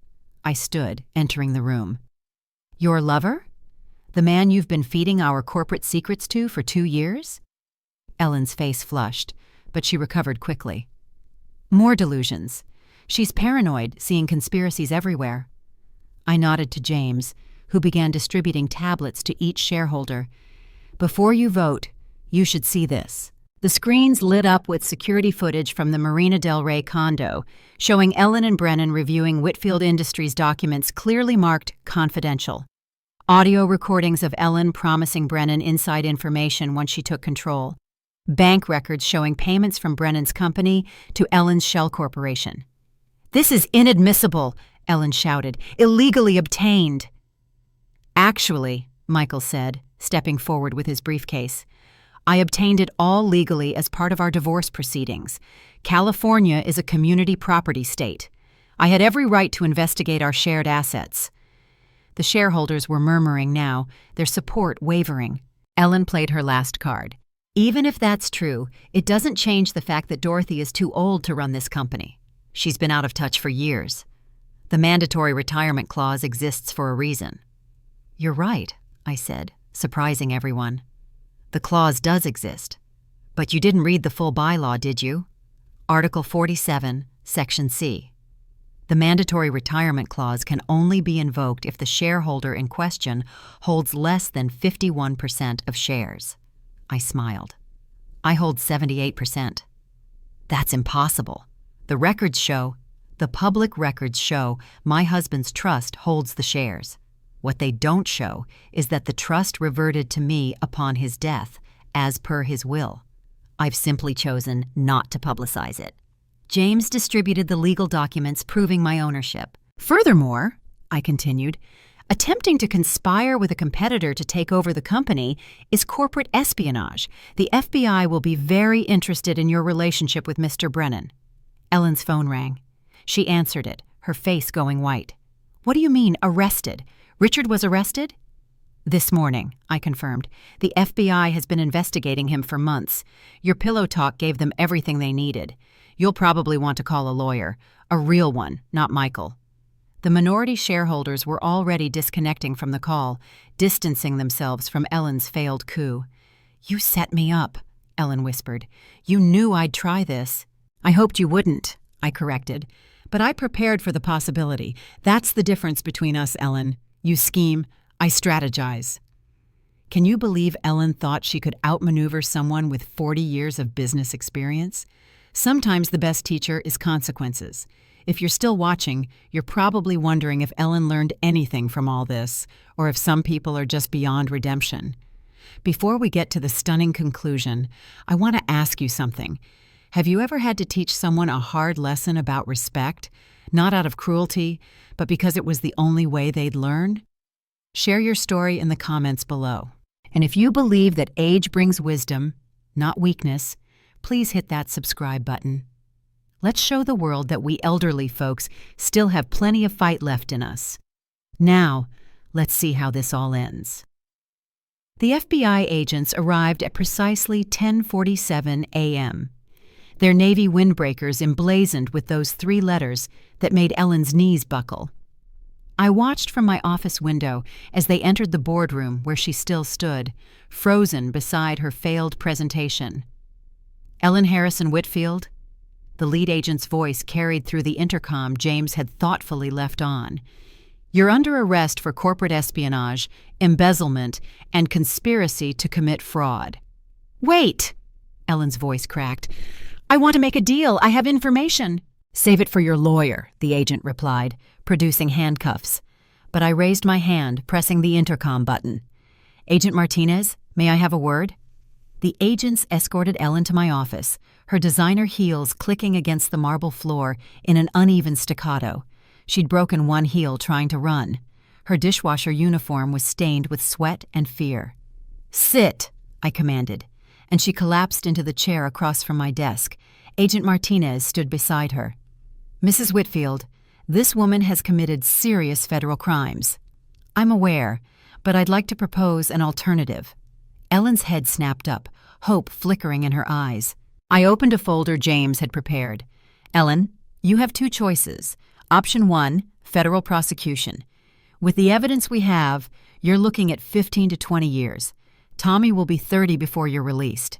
I stood, entering the room. "Your lover? The man you've been feeding our corporate secrets to for 2 years?" Ellen's face flushed, but she recovered quickly. "More delusions. She's paranoid, seeing conspiracies everywhere." I nodded to James, who began distributing tablets to each shareholder. "Before you vote, you should see this." The screens lit up with security footage from the Marina del Rey condo, showing Ellen and Brennan reviewing Whitfield Industries documents clearly marked confidential. Audio recordings of Ellen promising Brennan inside information once she took control. Bank records showing payments from Brennan's company to Ellen's shell corporation. "This is inadmissible," Ellen shouted. "Illegally obtained." "Actually," Michael said, stepping forward with his briefcase, "I obtained it all legally as part of our divorce proceedings. California is a community property state. I had every right to investigate our shared assets." The shareholders were murmuring now, their support wavering. Ellen played her last card. "Even if that's true, it doesn't change the fact that Dorothy is too old to run this company. She's been out of touch for years. The mandatory retirement clause exists for a reason." "You're right," I said, surprising everyone. "The clause does exist. But you didn't read the full bylaw, did you? Article 47, Section C. The mandatory retirement clause can only be invoked if the shareholder in question holds less than 51% of shares." I smiled. "I hold 78%. "That's impossible. The public records show my husband's trust holds the shares. What they don't show is that the trust reverted to me upon his death, as per his will. I've simply chosen not to publicize it." James distributed the legal documents proving my ownership. "Furthermore," I continued, "attempting to conspire with a competitor to take over the company is corporate espionage. The FBI will be very interested in your relationship with Mr. Brennan." Ellen's phone rang. She answered it, her face going white. "What do you mean, arrested? Richard was arrested?" "This morning," I confirmed. "The FBI has been investigating him for months. Your pillow talk gave them everything they needed. You'll probably want to call a lawyer. A real one, not Michael." The minority shareholders were already disconnecting from the call, distancing themselves from Ellen's failed coup. "You set me up," Ellen whispered. "You knew I'd try this." "I hoped you wouldn't," I corrected. "But I prepared for the possibility. That's the difference between us, Ellen. You scheme, I strategize." Can you believe Ellen thought she could outmaneuver someone with 40 years of business experience? Sometimes the best teacher is consequences. If you're still watching, you're probably wondering if Ellen learned anything from all this, or if some people are just beyond redemption. Before we get to the stunning conclusion, I want to ask you something. Have you ever had to teach someone a hard lesson about respect, not out of cruelty, but because it was the only way they'd learn? Share your story in the comments below. And if you believe that age brings wisdom, not weakness, please hit that subscribe button. Let's show the world that we elderly folks still have plenty of fight left in us. Now, let's see how this all ends. The FBI agents arrived at precisely 10:47 a.m. Their navy windbreakers emblazoned with those 3 letters that made Ellen's knees buckle. I watched from my office window as they entered the boardroom where she still stood, frozen beside her failed presentation. "Ellen Harrison Whitfield?" The lead agent's voice carried through the intercom James had thoughtfully left on. "You're under arrest for corporate espionage, embezzlement, and conspiracy to commit fraud." "Wait!" Ellen's voice cracked. "I want to make a deal. I have information." "Save it for your lawyer," the agent replied, producing handcuffs. But I raised my hand, pressing the intercom button. "Agent Martinez, may I have a word?" The agents escorted Ellen to my office, her designer heels clicking against the marble floor in an uneven staccato. She'd broken one heel trying to run. Her dishwasher uniform was stained with sweat and fear. "Sit," I commanded, and she collapsed into the chair across from my desk. Agent Martinez stood beside her. "Mrs. Whitfield, this woman has committed serious federal crimes." "I'm aware, but I'd like to propose an alternative." Ellen's head snapped up, hope flickering in her eyes. I opened a folder James had prepared. "Ellen, you have 2 choices. Option 1, federal prosecution. With the evidence we have, you're looking at 15 to 20 years. Tommy will be 30 before you're released."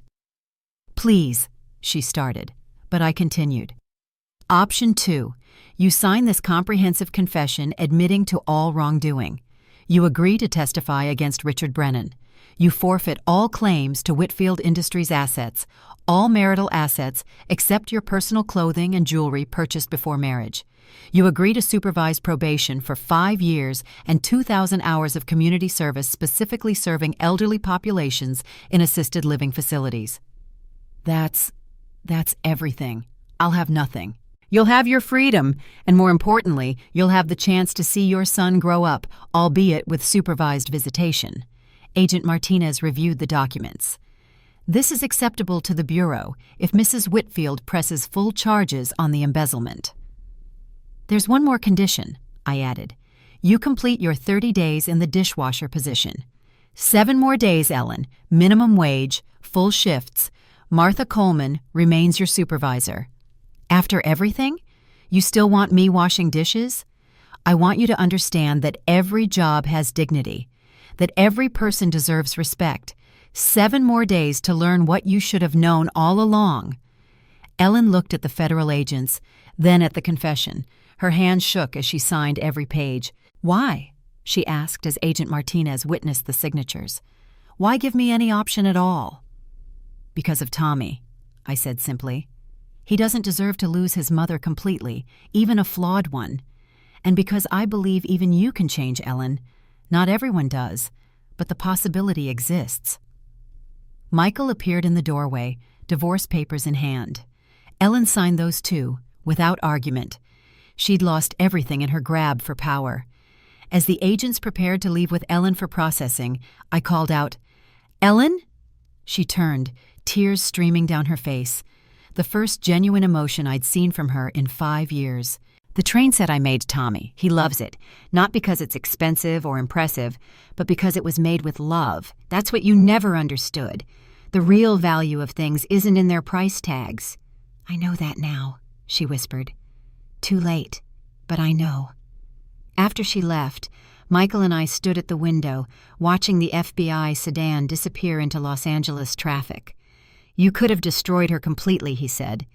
"Please," she started, but I continued. "Option 2, you sign this comprehensive confession admitting to all wrongdoing. You agree to testify against Richard Brennan. You forfeit all claims to Whitfield Industries assets, all marital assets except your personal clothing and jewelry purchased before marriage. You agree to supervise probation for 5 years and 2,000 hours of community service specifically serving elderly populations in assisted living facilities." That's everything. I'll have nothing. You'll have your freedom, and more importantly, you'll have the chance to see your son grow up, albeit with supervised visitation. Agent Martinez reviewed the documents. "This is acceptable to the Bureau if Mrs. Whitfield presses full charges on the embezzlement." "There's one more condition," I added. "You complete your 30 days in the dishwasher position. 7 more days, Ellen, minimum wage, full shifts. Martha Coleman remains your supervisor." "After everything? You still want me washing dishes?" "I want you to understand that every job has dignity, that every person deserves respect. 7 more days to learn what you should have known all along." Ellen looked at the federal agents, then at the confession. Her hand shook as she signed every page. "Why?" she asked as Agent Martinez witnessed the signatures. "Why give me any option at all?" "Because of Tommy," I said simply. "He doesn't deserve to lose his mother completely, even a flawed one. And because I believe even you can change, Ellen. Not everyone does, but the possibility exists." Michael appeared in the doorway, divorce papers in hand. Ellen signed those too, without argument. She'd lost everything in her grab for power. As the agents prepared to leave with Ellen for processing, I called out, "Ellen?" She turned, tears streaming down her face. The first genuine emotion I'd seen from her in 5 years. "The train set I made Tommy. He loves it. Not because it's expensive or impressive, but because it was made with love. That's what you never understood. The real value of things isn't in their price tags." "I know that now," she whispered. "Too late, but I know." After she left, Michael and I stood at the window, watching the FBI sedan disappear into Los Angeles traffic. You could have destroyed her completely, he said.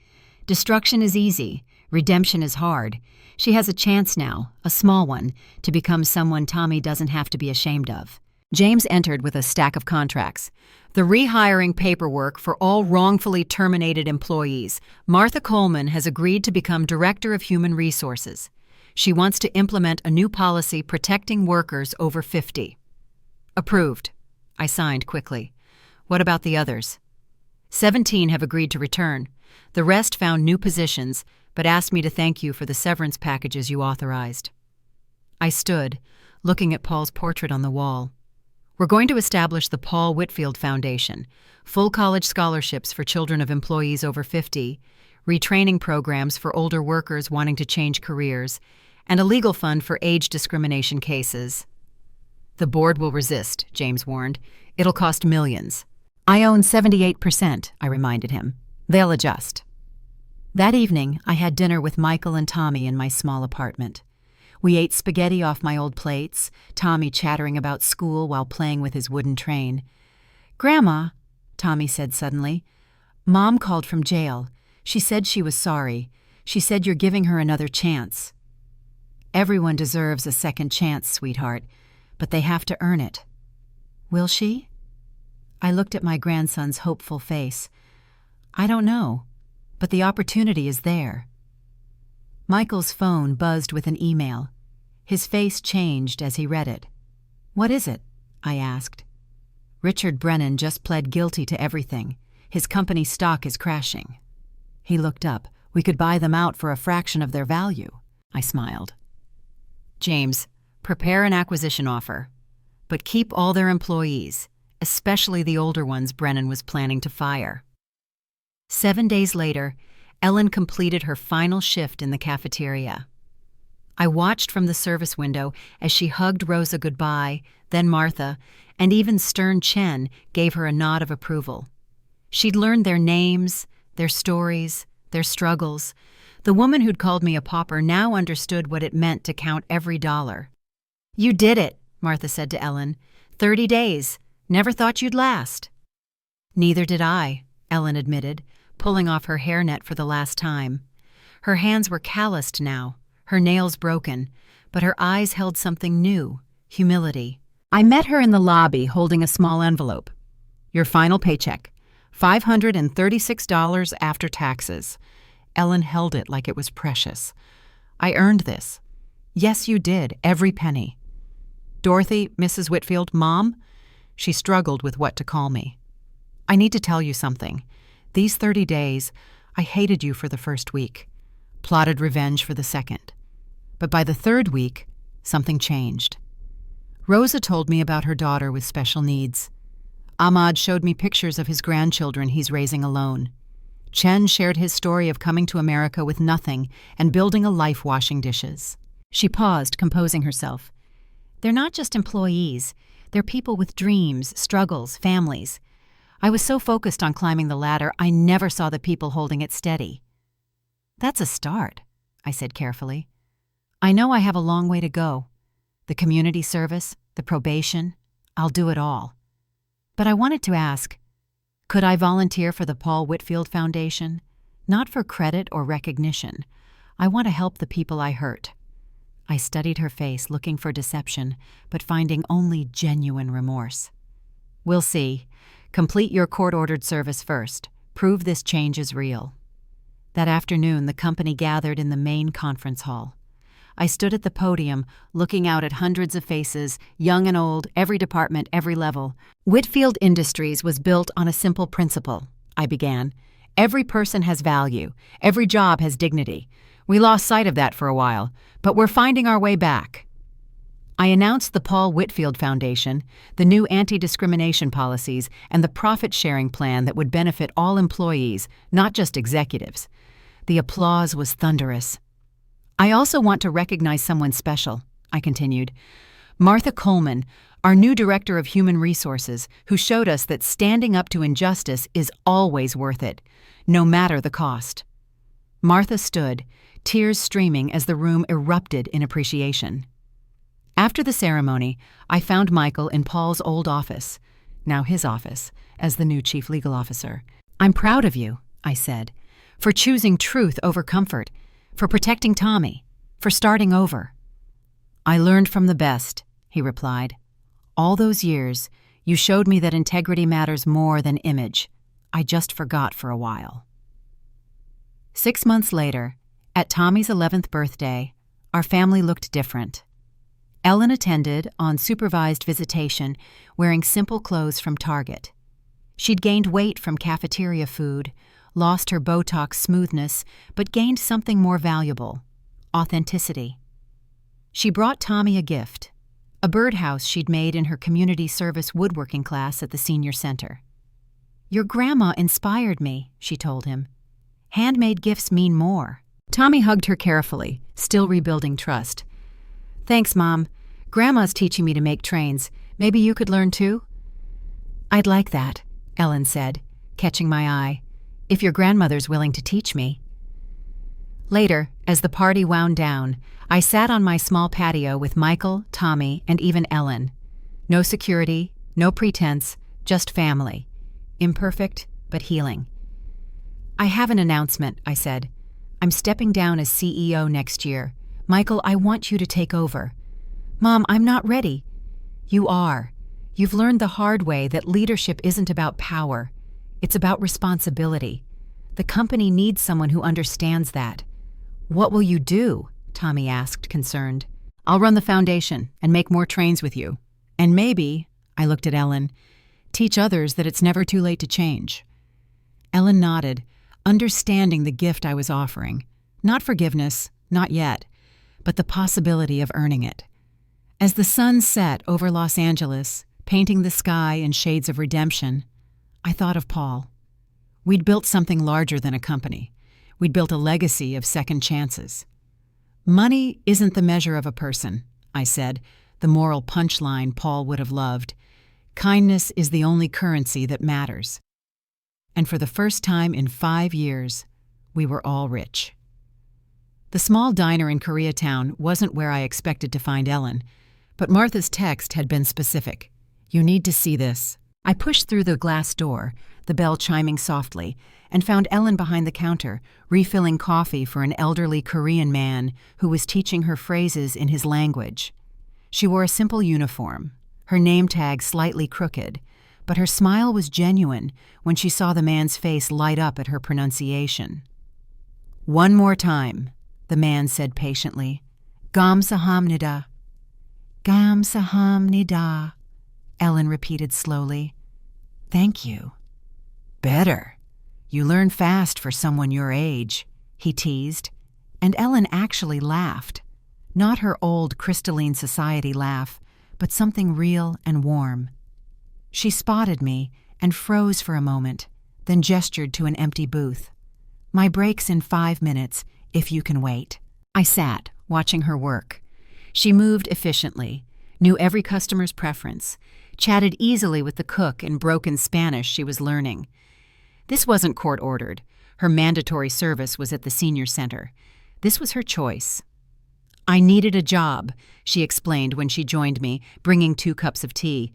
Destruction is easy. Redemption is hard. She has a chance now, a small one, to become someone Tommy doesn't have to be ashamed of. James entered with a stack of contracts. The rehiring paperwork for all wrongfully terminated employees. Martha Coleman has agreed to become Director of Human Resources. She wants to implement a new policy protecting workers over 50. Approved. I signed quickly. What about the others? 17 have agreed to return. The rest found new positions, but asked me to thank you for the severance packages you authorized. I stood, looking at Paul's portrait on the wall. We're going to establish the Paul Whitfield Foundation, full college scholarships for children of employees over 50, retraining programs for older workers wanting to change careers, and a legal fund for age discrimination cases. The board will resist, James warned. It'll cost millions. I own 78%, I reminded him. They'll adjust. That evening, I had dinner with Michael and Tommy in my small apartment. We ate spaghetti off my old plates, Tommy chattering about school while playing with his wooden train. "Grandma," Tommy said suddenly, "Mom called from jail. She said she was sorry. She said you're giving her another chance." "Everyone deserves a second chance, sweetheart, but they have to earn it." "Will she?" I looked at my grandson's hopeful face. "I don't know, but the opportunity is there." Michael's phone buzzed with an email. His face changed as he read it. "What is it?" I asked. "Richard Brennan just pled guilty to everything. His company stock is crashing." He looked up. "We could buy them out for a fraction of their value." I smiled. "James, prepare an acquisition offer, but keep all their employees, especially the older ones Brennan was planning to fire." 7 days later, Ellen completed her final shift in the cafeteria. I watched from the service window as she hugged Rosa goodbye, then Martha, and even stern Chen gave her a nod of approval. She'd learned their names, their stories, their struggles. The woman who'd called me a pauper now understood what it meant to count every dollar. "You did it," Martha said to Ellen. 30 days. Never thought you'd last." "Neither did I," Ellen admitted, pulling off her hairnet for the last time. Her hands were calloused now, her nails broken, but her eyes held something new, humility. I met her in the lobby holding a small envelope. "Your final paycheck, $536 after taxes." Ellen held it like it was precious. "I earned this." "Yes, you did, every penny." "Dorothy, Mrs. Whitfield, Mom?" She struggled with what to call me. "I need to tell you something. These 30 days, I hated you for the first week, plotted revenge for the second. But by the third week, something changed. Rosa told me about her daughter with special needs. Ahmad showed me pictures of his grandchildren he's raising alone. Chen shared his story of coming to America with nothing and building a life washing dishes." She paused, composing herself. "They're not just employees. They're people with dreams, struggles, families. I was so focused on climbing the ladder, I never saw the people holding it steady." "That's a start," I said carefully. "I know I have a long way to go. The community service, the probation, I'll do it all. But I wanted to ask, could I volunteer for the Paul Whitfield Foundation? Not for credit or recognition. I want to help the people I hurt." I studied her face, looking for deception, but finding only genuine remorse. "We'll see. Complete your court-ordered service first. Prove this change is real." That afternoon, the company gathered in the main conference hall. I stood at the podium, looking out at hundreds of faces, young and old, every department, every level. "Whitfield Industries was built on a simple principle," I began. "Every person has value. Every job has dignity. We lost sight of that for a while, but we're finding our way back." I announced the Paul Whitfield Foundation, the new anti-discrimination policies, and the profit-sharing plan that would benefit all employees, not just executives. The applause was thunderous. "I also want to recognize someone special," I continued. "Martha Coleman, our new Director of Human Resources, who showed us that standing up to injustice is always worth it, no matter the cost." Martha stood, tears streaming as the room erupted in appreciation. After the ceremony, I found Michael in Paul's old office, now his office, as the new chief legal officer. "I'm proud of you," I said, "for choosing truth over comfort, for protecting Tommy, for starting over." "I learned from the best," he replied. "All those years, you showed me that integrity matters more than image. I just forgot for a while." 6 months later, at Tommy's 11th birthday, our family looked different. Ellen attended on supervised visitation, wearing simple clothes from Target. She'd gained weight from cafeteria food, lost her Botox smoothness, but gained something more valuable: authenticity. She brought Tommy a gift, a birdhouse she'd made in her community service woodworking class at the senior center. "Your grandma inspired me," she told him. "Handmade gifts mean more." Tommy hugged her carefully, still rebuilding trust. "Thanks, Mom. Grandma's teaching me to make trains. Maybe you could learn too?" "I'd like that," Ellen said, catching my eye, "if your grandmother's willing to teach me." Later, as the party wound down, I sat on my small patio with Michael, Tommy, and even Ellen. No security, no pretense, just family. Imperfect, but healing. "I have an announcement," I said. "I'm stepping down as CEO next year. Michael, I want you to take over." "Mom, I'm not ready." "You are. You've learned the hard way that leadership isn't about power. It's about responsibility. The company needs someone who understands that." "What will you do?" Tommy asked, concerned. "I'll run the foundation and make more trains with you. And maybe," I looked at Ellen, "teach others that it's never too late to change." Ellen nodded, understanding the gift I was offering. Not forgiveness, not yet, but the possibility of earning it. As the sun set over Los Angeles, painting the sky in shades of redemption, I thought of Paul. We'd built something larger than a company. We'd built a legacy of second chances. "Money isn't the measure of a person," I said, the moral punchline Paul would have loved. "Kindness is the only currency that matters." And for the first time in 5 years, we were all rich. The small diner in Koreatown wasn't where I expected to find Ellen, but Martha's text had been specific. "You need to see this." I pushed through the glass door, the bell chiming softly, and found Ellen behind the counter, refilling coffee for an elderly Korean man who was teaching her phrases in his language. She wore a simple uniform, her name tag slightly crooked, but her smile was genuine when she saw the man's face light up at her pronunciation. "One more time," the man said patiently. "Gamsahamnida." "Gamsahamnida," Ellen repeated slowly. "Thank you." "Better. You learn fast for someone your age," he teased, and Ellen actually laughed. Not her old crystalline society laugh, but something real and warm. She spotted me and froze for a moment, then gestured to an empty booth. "My break's in 5 minutes, if you can wait." I sat, watching her work. She moved efficiently, knew every customer's preference, chatted easily with the cook in broken Spanish she was learning. This wasn't court-ordered. Her mandatory service was at the senior center. This was her choice. "I needed a job," she explained when she joined me, bringing 2 cups of tea.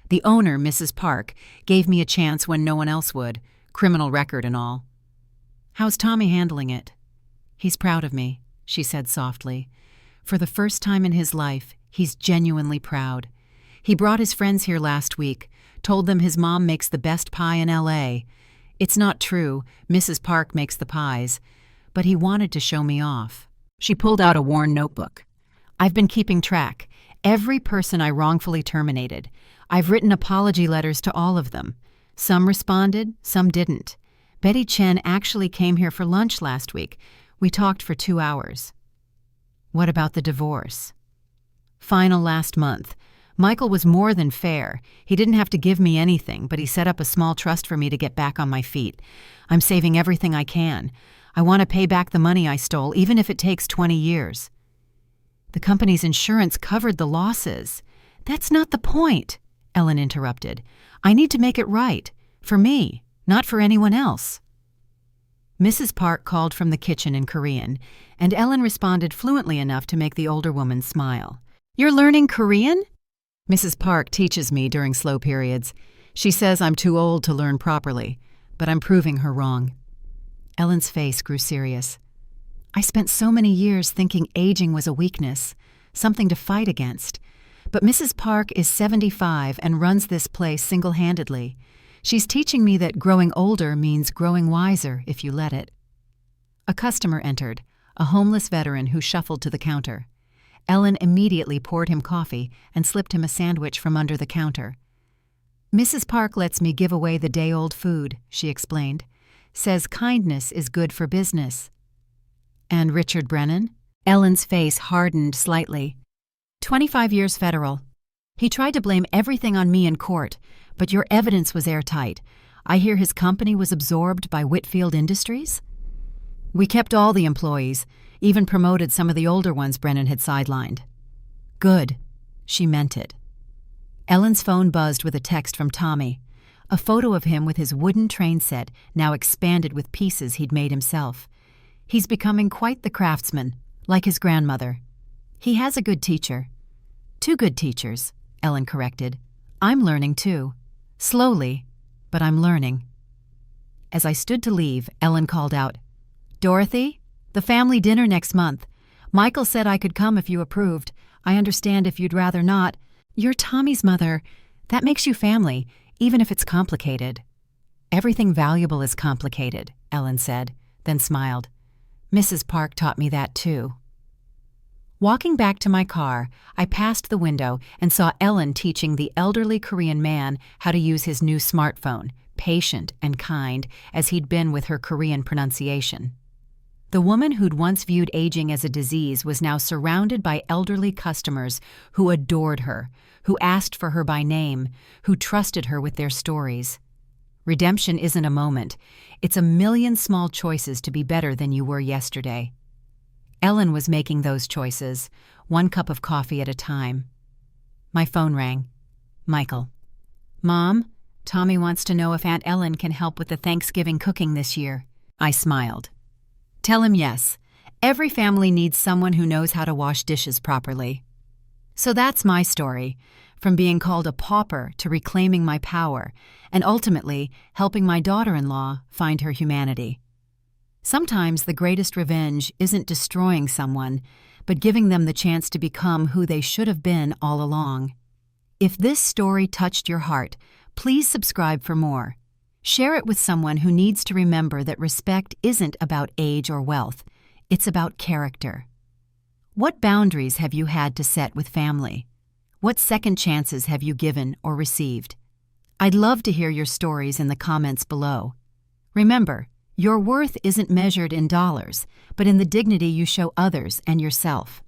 "The owner, Mrs. Park, gave me a chance when no one else would, criminal record and all." "How's Tommy handling it?" "He's proud of me," she said softly. "For the first time in his life, he's genuinely proud. He brought his friends here last week, told them his mom makes the best pie in L.A. It's not true, Mrs. Park makes the pies, but he wanted to show me off." She pulled out a worn notebook. "I've been keeping track. Every person I wrongfully terminated. I've written apology letters to all of them. Some responded, some didn't. Betty Chen actually came here for lunch last week. We talked for 2 hours." "What about the divorce?" "Final last month. Michael was more than fair. He didn't have to give me anything, but he set up a small trust for me to get back on my feet. I'm saving everything I can. I want to pay back the money I stole, even if it takes 20 years. "The company's insurance covered the losses." "That's not the point," Ellen interrupted. "I need to make it right. For me, not for anyone else." Mrs. Park called from the kitchen in Korean, and Ellen responded fluently enough to make the older woman smile. "You're learning Korean?" "Mrs. Park teaches me during slow periods. She says I'm too old to learn properly. but I'm proving her wrong." Ellen's face grew serious. "I spent so many years thinking aging was a weakness, something to fight against. But Mrs. Park is 75 and runs this place single-handedly. She's teaching me that growing older means growing wiser if you let it." A customer entered, a homeless veteran who shuffled to the counter. Ellen immediately poured him coffee and slipped him a sandwich from under the counter. "Mrs. Park lets me give away the day-old food," she explained. "Says kindness is good for business." "And Richard Brennan?" Ellen's face hardened slightly. 25 years federal. He tried to blame everything on me in court, but your evidence was airtight. I hear his company was absorbed by Whitfield Industries?" "We kept all the employees, even promoted some of the older ones Brennan had sidelined." "Good." She meant it. Ellen's phone buzzed with a text from Tommy, a photo of him with his wooden train set now expanded with pieces he'd made himself. He's becoming quite the craftsman, like his grandmother. He has a good teacher. 2 good teachers, Ellen corrected. I'm learning too. Slowly, but I'm learning. As I stood to leave, Ellen called out, "Dorothy, the family dinner next month. Michael said I could come if you approved. I understand if you'd rather not. You're Tommy's mother. That makes you family, even if it's complicated." "Everything valuable is complicated," Ellen said, then smiled. "Mrs. Park taught me that too." Walking back to my car, I passed the window and saw Ellen teaching the elderly Korean man how to use his new smartphone, patient and kind as he'd been with her Korean pronunciation. The woman who'd once viewed aging as a disease was now surrounded by elderly customers who adored her, who asked for her by name, who trusted her with their stories. Redemption isn't a moment. It's a million small choices to be better than you were yesterday. Ellen was making those choices, 1 cup of coffee at a time. My phone rang. Michael. "Mom, Tommy wants to know if Aunt Ellen can help with the Thanksgiving cooking this year." I smiled. "Tell him yes. Every family needs someone who knows how to wash dishes properly." So that's my story, from being called a pauper to reclaiming my power, and ultimately helping my daughter-in-law find her humanity. Sometimes the greatest revenge isn't destroying someone, but giving them the chance to become who they should have been all along. If this story touched your heart, please subscribe for more. Share it with someone who needs to remember that respect isn't about age or wealth. It's about character. What boundaries have you had to set with family? What second chances have you given or received? I'd love to hear your stories in the comments below. Remember, your worth isn't measured in dollars, but in the dignity you show others and yourself.